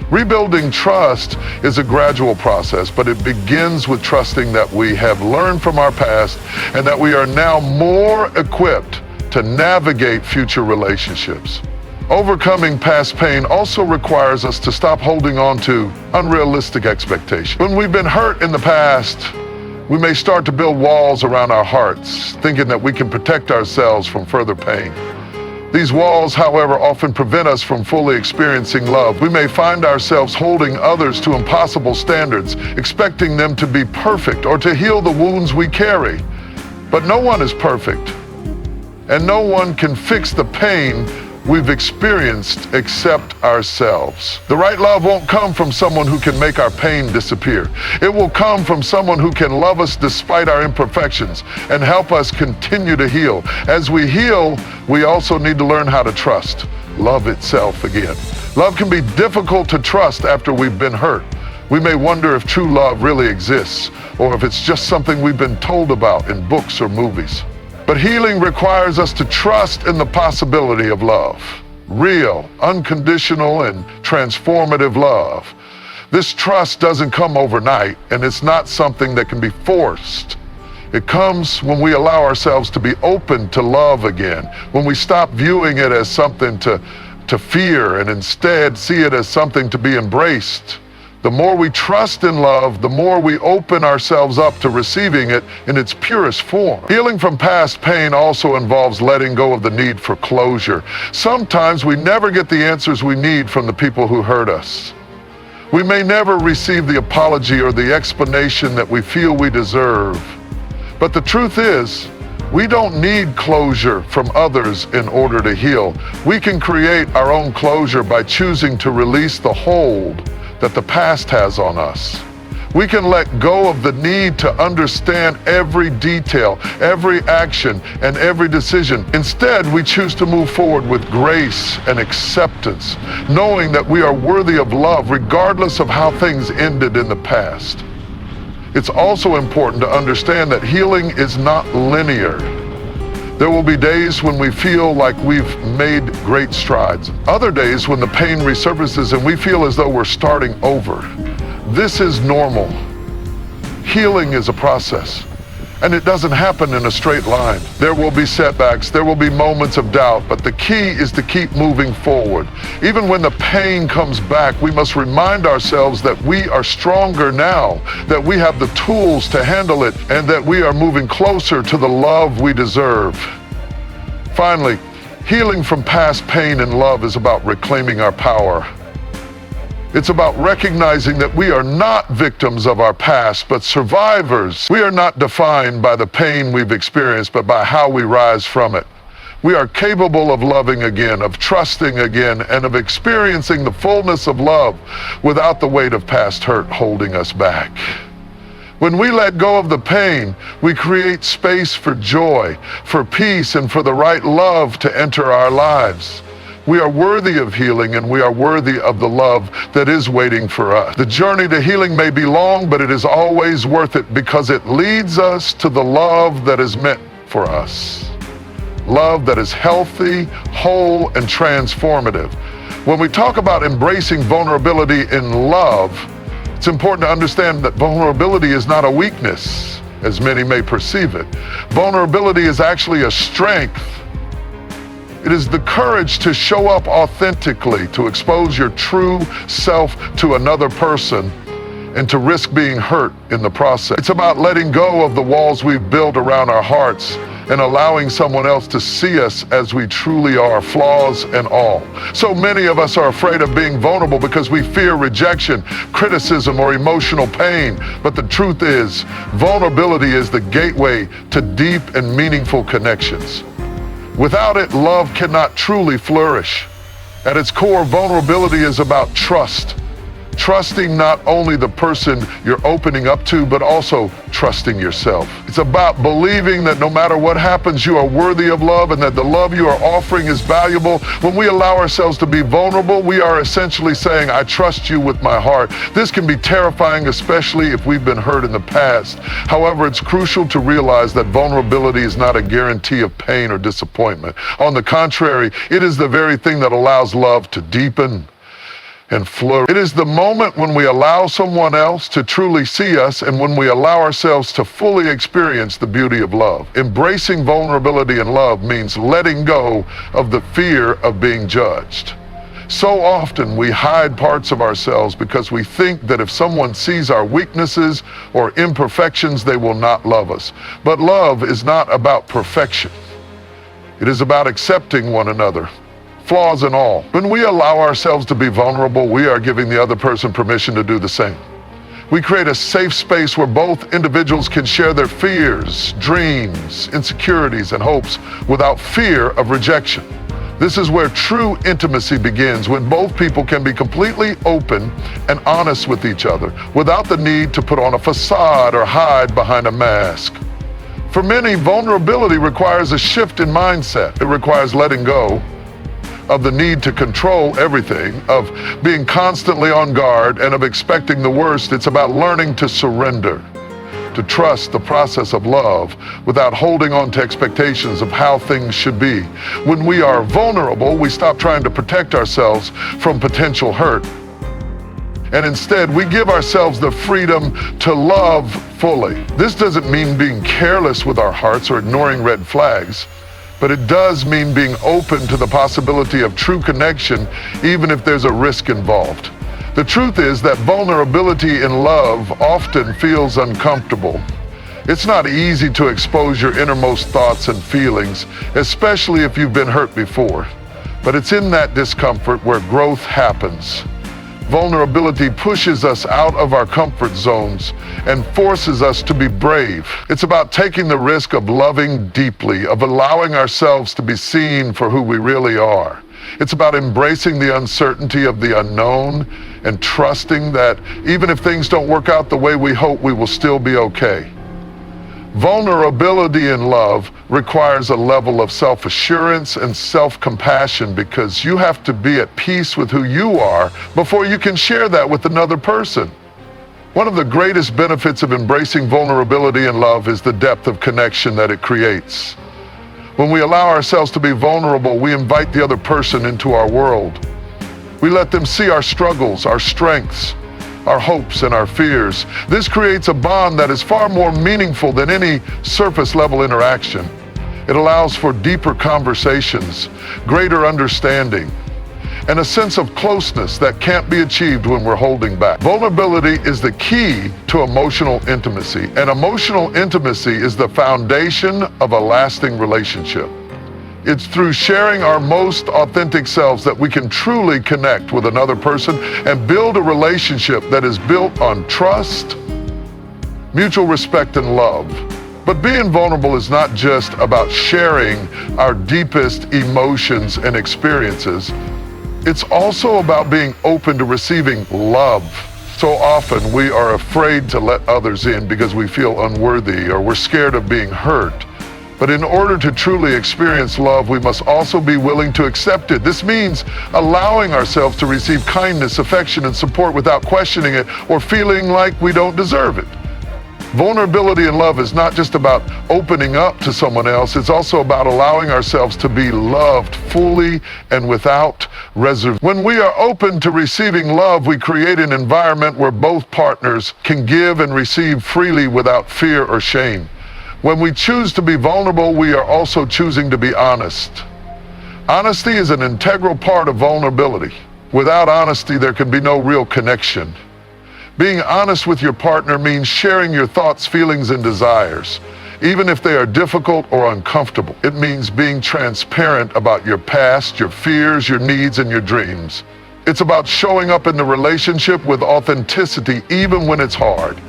Rebuilding trust is a gradual process, but it begins with trusting that we have learned from our past and that we are now more equipped to navigate future relationships. Overcoming past pain also requires us to stop holding on to unrealistic expectations. When we've been hurt in the past, we may start to build walls around our hearts, thinking that we can protect ourselves from further pain. These walls, however, often prevent us from fully experiencing love. We may find ourselves holding others to impossible standards, expecting them to be perfect or to heal the wounds we carry. But no one is perfect. And no one can fix the pain we've experienced except ourselves. The right love won't come from someone who can make our pain disappear. It will come from someone who can love us despite our imperfections and help us continue to heal. As we heal, we also need to learn how to trust love itself again. Love can be difficult to trust after we've been hurt. We may wonder if true love really exists, or if it's just something we've been told about in books or movies. But healing requires us to trust in the possibility of love. Real, unconditional, and transformative love. This trust doesn't come overnight, and it's not something that can be forced. It comes when we allow ourselves to be open to love again, when we stop viewing it as something to fear and instead see it as something to be embraced. The more we trust in love, the more we open ourselves up to receiving it in its purest form. Healing from past pain also involves letting go of the need for closure. Sometimes we never get the answers we need from the people who hurt us. We may never receive the apology or the explanation that we feel we deserve. But the truth is, we don't need closure from others in order to heal. We can create our own closure by choosing to release the hold that the past has on us. We can let go of the need to understand every detail, every action, and every decision. Instead, we choose to move forward with grace and acceptance, knowing that we are worthy of love regardless of how things ended in the past. It's also important to understand that healing is not linear. There will be days when we feel like we've made great strides. Other days when the pain resurfaces and we feel as though we're starting over. This is normal. Healing is a process, and it doesn't happen in a straight line. There will be setbacks, there will be moments of doubt, but the key is to keep moving forward. Even when the pain comes back, we must remind ourselves that we are stronger now, that we have the tools to handle it, and that we are moving closer to the love we deserve. Finally, healing from past pain and love is about reclaiming our power. It's about recognizing that we are not victims of our past, but survivors. We are not defined by the pain we've experienced, but by how we rise from it. We are capable of loving again, of trusting again, and of experiencing the fullness of love without the weight of past hurt holding us back. When we let go of the pain, we create space for joy, for peace, and for the right love to enter our lives. We are worthy of healing, and we are worthy of the love that is waiting for us. The journey to healing may be long, but it is always worth it because it leads us to the love that is meant for us. Love that is healthy, whole, and transformative. When we talk about embracing vulnerability in love, it's important to understand that vulnerability is not a weakness, as many may perceive it. Vulnerability is actually a strength. It is the courage to show up authentically, to expose your true self to another person, and to risk being hurt in the process. It's about letting go of the walls we've built around our hearts and allowing someone else to see us as we truly are, flaws and all. So many of us are afraid of being vulnerable because we fear rejection, criticism, or emotional pain. But the truth is, vulnerability is the gateway to deep and meaningful connections. Without it, love cannot truly flourish. At its core, vulnerability is about trust. Trusting not only the person you're opening up to, but also trusting yourself. It's about believing that no matter what happens, you are worthy of love and that the love you are offering is valuable. When we allow ourselves to be vulnerable, we are essentially saying, I trust you with my heart. This can be terrifying, especially if we've been hurt in the past. However, it's crucial to realize that vulnerability is not a guarantee of pain or disappointment. On the contrary, it is the very thing that allows love to deepen and flourish. It is the moment when we allow someone else to truly see us and when we allow ourselves to fully experience the beauty of love. Embracing vulnerability in love means letting go of the fear of being judged. So often we hide parts of ourselves because we think that if someone sees our weaknesses or imperfections, they will not love us. But love is not about perfection. It is about accepting one another, flaws and all. When we allow ourselves to be vulnerable, we are giving the other person permission to do the same. We create a safe space where both individuals can share their fears, dreams, insecurities, and hopes without fear of rejection. This is where true intimacy begins, when both people can be completely open and honest with each other without the need to put on a facade or hide behind a mask. For many, vulnerability requires a shift in mindset. It requires letting go of the need to control everything, of being constantly on guard, and of expecting the worst. It's about learning to surrender, to trust the process of love without holding on to expectations of how things should be. When we are vulnerable, we stop trying to protect ourselves from potential hurt. And instead, we give ourselves the freedom to love fully. This doesn't mean being careless with our hearts or ignoring red flags, but it does mean being open to the possibility of true connection, even if there's a risk involved. The truth is that vulnerability in love often feels uncomfortable. It's not easy to expose your innermost thoughts and feelings, especially if you've been hurt before. But it's in that discomfort where growth happens. Vulnerability pushes us out of our comfort zones and forces us to be brave. It's about taking the risk of loving deeply, of allowing ourselves to be seen for who we really are. It's about embracing the uncertainty of the unknown and trusting that even if things don't work out the way we hope, we will still be okay. Vulnerability in love requires a level of self-assurance and self-compassion, because you have to be at peace with who you are before you can share that with another person. One of the greatest benefits of embracing vulnerability in love is the depth of connection that it creates. When we allow ourselves to be vulnerable, we invite the other person into our world. We let them see our struggles, our strengths, our hopes, and our fears. This creates a bond that is far more meaningful than any surface-level interaction. It allows for deeper conversations, greater understanding, and a sense of closeness that can't be achieved when we're holding back. Vulnerability is the key to emotional intimacy, and emotional intimacy is the foundation of a lasting relationship. It's through sharing our most authentic selves that we can truly connect with another person and build a relationship that is built on trust, mutual respect, and love. But being vulnerable is not just about sharing our deepest emotions and experiences. It's also about being open to receiving love. So often we are afraid to let others in because we feel unworthy or we're scared of being hurt. But in order to truly experience love, we must also be willing to accept it. This means allowing ourselves to receive kindness, affection, and support without questioning it or feeling like we don't deserve it. Vulnerability in love is not just about opening up to someone else, it's also about allowing ourselves to be loved fully and without reservation. When we are open to receiving love, we create an environment where both partners can give and receive freely without fear or shame. When we choose to be vulnerable, we are also choosing to be honest. Honesty is an integral part of vulnerability. Without honesty, there can be no real connection. Being honest with your partner means sharing your thoughts, feelings, and desires, even if they are difficult or uncomfortable. It means being transparent about your past, your fears, your needs, and your dreams. It's about showing up in the relationship with authenticity, even when it's hard.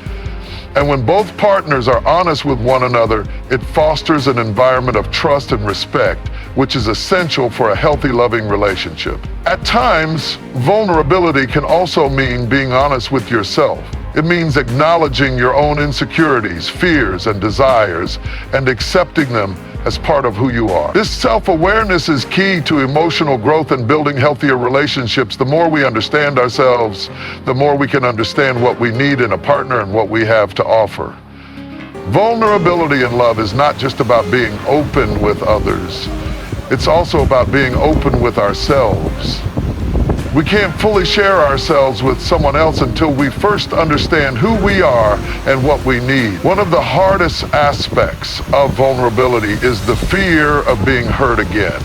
And when both partners are honest with one another, it fosters an environment of trust and respect, which is essential for a healthy, loving relationship. At times, vulnerability can also mean being honest with yourself. It means acknowledging your own insecurities, fears, and desires, and accepting them as part of who you are. This self-awareness is key to emotional growth and building healthier relationships. The more we understand ourselves, the more we can understand what we need in a partner and what we have to offer. Vulnerability in love is not just about being open with others. It's also about being open with ourselves. We can't fully share ourselves with someone else until we first understand who we are and what we need. One of the hardest aspects of vulnerability is the fear of being hurt again.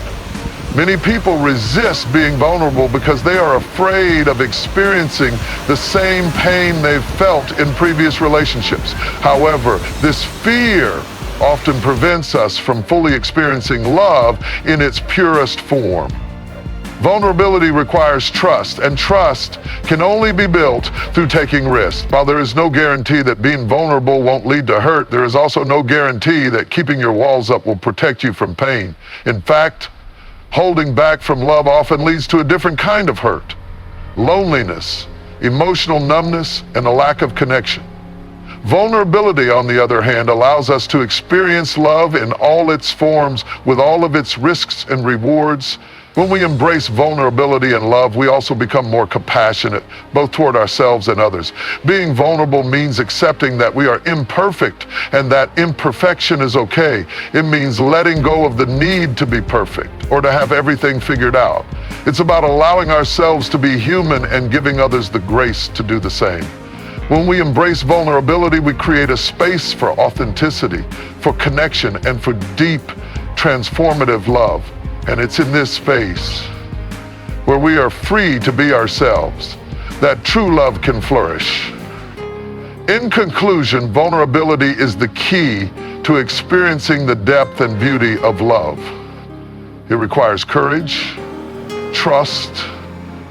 Many people resist being vulnerable because they are afraid of experiencing the same pain they've felt in previous relationships. However, this fear often prevents us from fully experiencing love in its purest form. Vulnerability requires trust, and trust can only be built through taking risks. While there is no guarantee that being vulnerable won't lead to hurt, there is also no guarantee that keeping your walls up will protect you from pain. In fact, holding back from love often leads to a different kind of hurt: loneliness, emotional numbness, and a lack of connection. Vulnerability, on the other hand, allows us to experience love in all its forms, with all of its risks and rewards. When we embrace vulnerability and love, we also become more compassionate, both toward ourselves and others. Being vulnerable means accepting that we are imperfect and that imperfection is okay. It means letting go of the need to be perfect or to have everything figured out. It's about allowing ourselves to be human and giving others the grace to do the same. When we embrace vulnerability, we create a space for authenticity, for connection, and for deep, transformative love. And it's in this space where we are free to be ourselves that true love can flourish. In conclusion, vulnerability is the key to experiencing the depth and beauty of love. It requires courage, trust,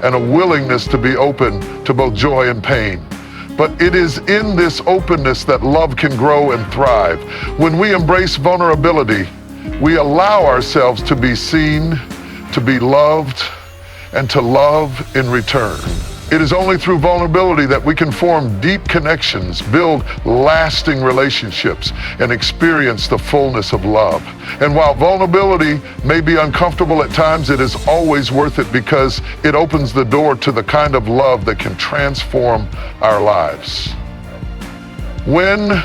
and a willingness to be open to both joy and pain. But it is in this openness that love can grow and thrive. When we embrace vulnerability, we allow ourselves to be seen, to be loved, and to love in return. It is only through vulnerability that we can form deep connections, build lasting relationships, and experience the fullness of love. And while vulnerability may be uncomfortable at times, it is always worth it because it opens the door to the kind of love that can transform our lives. When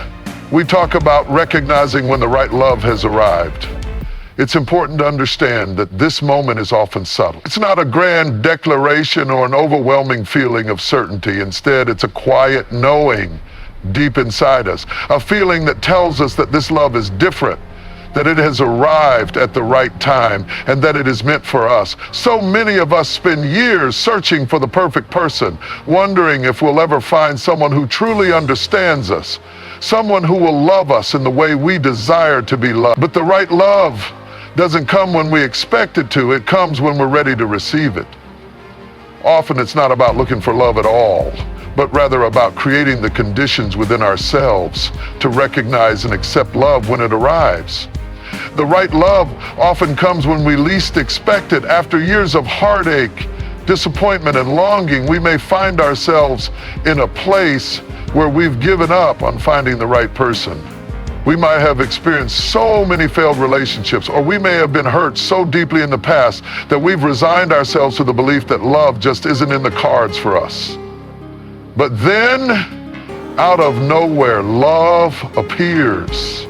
we talk about recognizing when the right love has arrived, it's important to understand that this moment is often subtle. It's not a grand declaration or an overwhelming feeling of certainty. Instead, it's a quiet knowing deep inside us, a feeling that tells us that this love is different, that it has arrived at the right time, and that it is meant for us. So many of us spend years searching for the perfect person, wondering if we'll ever find someone who truly understands us, someone who will love us in the way we desire to be loved. But the right love doesn't come when we expect it to. It comes when we're ready to receive it. Often it's not about looking for love at all, but rather about creating the conditions within ourselves to recognize and accept love when it arrives. The right love often comes when we least expect it. After years of heartache, disappointment, and longing, we may find ourselves in a place where we've given up on finding the right person. We might have experienced so many failed relationships, or we may have been hurt so deeply in the past that we've resigned ourselves to the belief that love just isn't in the cards for us. But then, out of nowhere, love appears.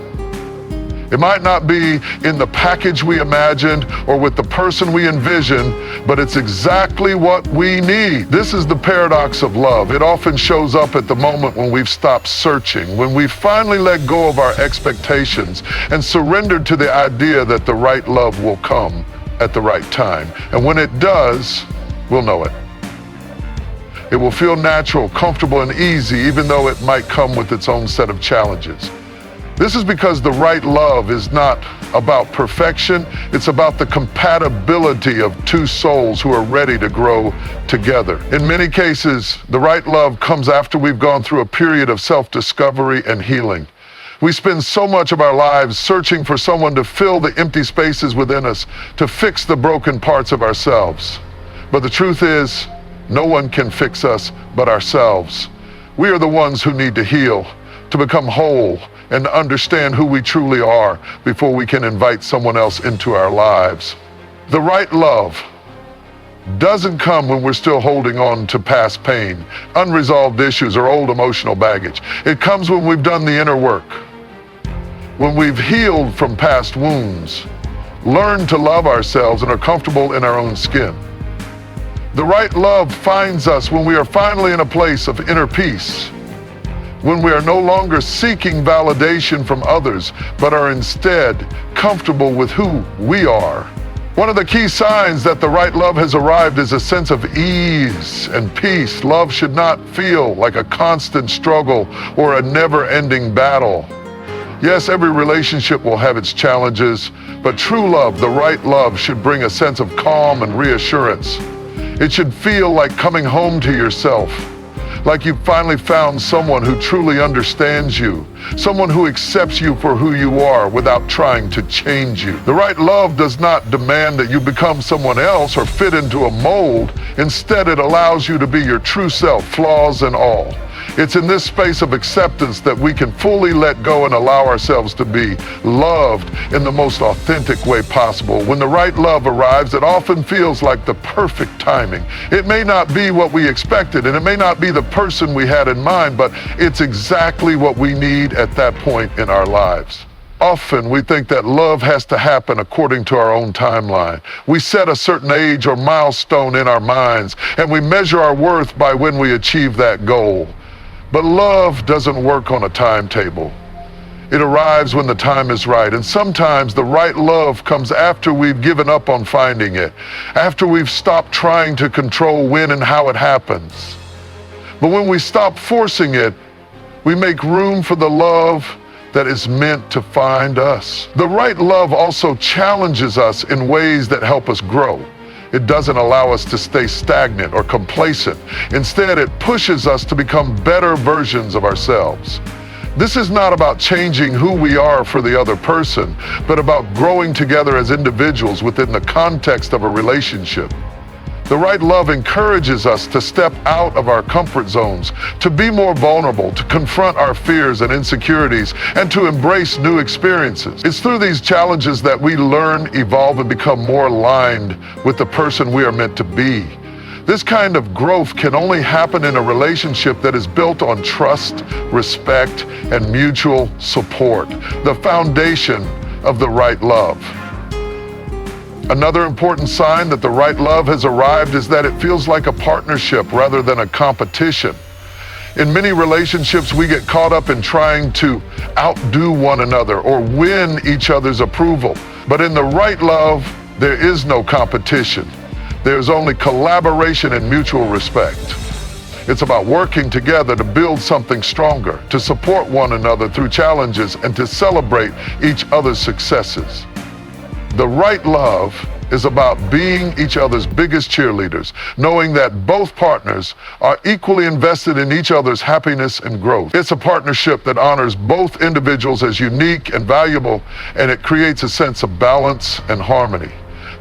It might not be in the package we imagined or with the person we envisioned, but it's exactly what we need. This is the paradox of love. It often shows up at the moment when we've stopped searching, when we finally let go of our expectations and surrendered to the idea that the right love will come at the right time. And when it does, we'll know it. It will feel natural, comfortable, and easy, even though it might come with its own set of challenges. This is because the right love is not about perfection. It's about the compatibility of two souls who are ready to grow together. In many cases, the right love comes after we've gone through a period of self-discovery and healing. We spend so much of our lives searching for someone to fill the empty spaces within us, to fix the broken parts of ourselves. But the truth is, no one can fix us but ourselves. We are the ones who need to heal, to become whole, and understand who we truly are before we can invite someone else into our lives. The right love doesn't come when we're still holding on to past pain, unresolved issues, or old emotional baggage. It comes when we've done the inner work, when we've healed from past wounds, learned to love ourselves, and are comfortable in our own skin. The right love finds us when we are finally in a place of inner peace, when we are no longer seeking validation from others, but are instead comfortable with who we are. One of the key signs that the right love has arrived is a sense of ease and peace. Love should not feel like a constant struggle or a never-ending battle. Yes, every relationship will have its challenges, but true love, the right love, should bring a sense of calm and reassurance. It should feel like coming home to yourself, like you've finally found someone who truly understands you, someone who accepts you for who you are without trying to change you. The right love does not demand that you become someone else or fit into a mold. Instead, it allows you to be your true self, flaws and all. It's in this space of acceptance that we can fully let go and allow ourselves to be loved in the most authentic way possible. When the right love arrives, it often feels like the perfect timing. It may not be what we expected, and it may not be the person we had in mind, but it's exactly what we need at that point in our lives. Often we think that love has to happen according to our own timeline. We set a certain age or milestone in our minds, and we measure our worth by when we achieve that goal. But love doesn't work on a timetable. It arrives when the time is right, and sometimes the right love comes after we've given up on finding it, after we've stopped trying to control when and how it happens. But when we stop forcing it, we make room for the love that is meant to find us. The right love also challenges us in ways that help us grow. It doesn't allow us to stay stagnant or complacent. Instead, it pushes us to become better versions of ourselves. This is not about changing who we are for the other person, but about growing together as individuals within the context of a relationship. The right love encourages us to step out of our comfort zones, to be more vulnerable, to confront our fears and insecurities, and to embrace new experiences. It's through these challenges that we learn, evolve, and become more aligned with the person we are meant to be. This kind of growth can only happen in a relationship that is built on trust, respect, and mutual support, the foundation of the right love. Another important sign that the right love has arrived is that it feels like a partnership rather than a competition. In many relationships, we get caught up in trying to outdo one another or win each other's approval. But in the right love, there is no competition. There's only collaboration and mutual respect. It's about working together to build something stronger, to support one another through challenges, and to celebrate each other's successes. The right love is about being each other's biggest cheerleaders, knowing that both partners are equally invested in each other's happiness and growth. It's a partnership that honors both individuals as unique and valuable, and it creates a sense of balance and harmony.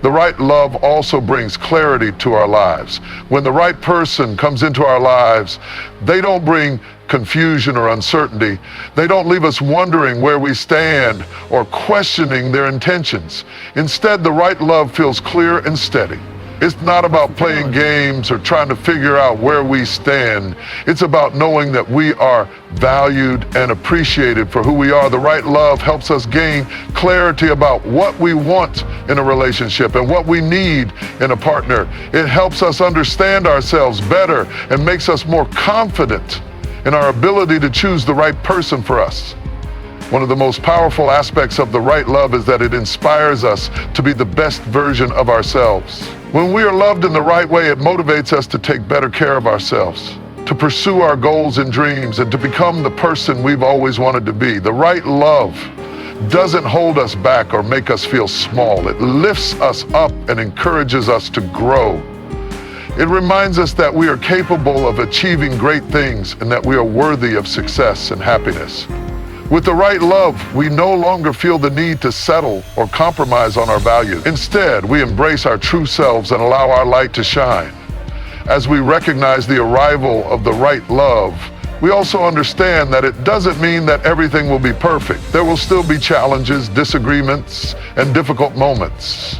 The right love also brings clarity to our lives. When the right person comes into our lives, they don't bring confusion or uncertainty. They don't leave us wondering where we stand or questioning their intentions. Instead, the right love feels clear and steady. It's not about playing games or trying to figure out where we stand. It's about knowing that we are valued and appreciated for who we are. The right love helps us gain clarity about what we want in a relationship and what we need in a partner. It helps us understand ourselves better and makes us more confident in our ability to choose the right person for us. One of the most powerful aspects of the right love is that it inspires us to be the best version of ourselves. When we are loved in the right way, it motivates us to take better care of ourselves, to pursue our goals and dreams, and to become the person we've always wanted to be. The right love doesn't hold us back or make us feel small. It lifts us up and encourages us to grow. It reminds us that we are capable of achieving great things and that we are worthy of success and happiness. With the right love, we no longer feel the need to settle or compromise on our values. Instead, we embrace our true selves and allow our light to shine. As we recognize the arrival of the right love, we also understand that it doesn't mean that everything will be perfect. There will still be challenges, disagreements, and difficult moments.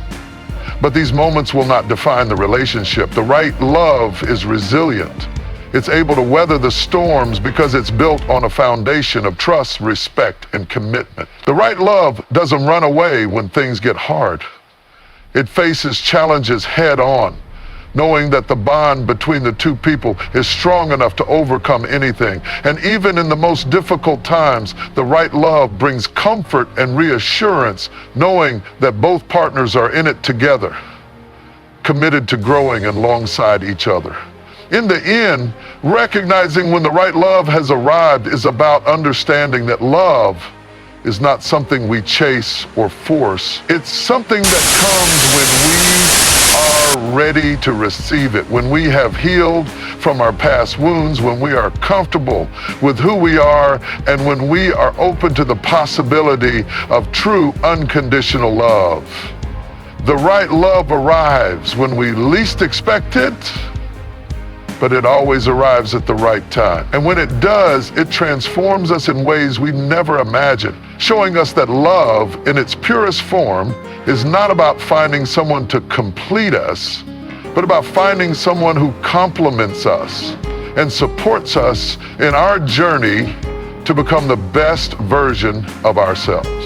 But these moments will not define the relationship. The right love is resilient. It's able to weather the storms because it's built on a foundation of trust, respect, and commitment. The right love doesn't run away when things get hard. It faces challenges head on, knowing that the bond between the two people is strong enough to overcome anything. And even in the most difficult times, the right love brings comfort and reassurance, knowing that both partners are in it together, committed to growing alongside each other. In the end, recognizing when the right love has arrived is about understanding that love is not something we chase or force. It's something that comes when we are ready to receive it, when we have healed from our past wounds, when we are comfortable with who we are, and when we are open to the possibility of true unconditional love. The right love arrives when we least expect it, but it always arrives at the right time. And when it does, it transforms us in ways we never imagined, showing us that love in its purest form is not about finding someone to complete us, but about finding someone who complements us and supports us in our journey to become the best version of ourselves.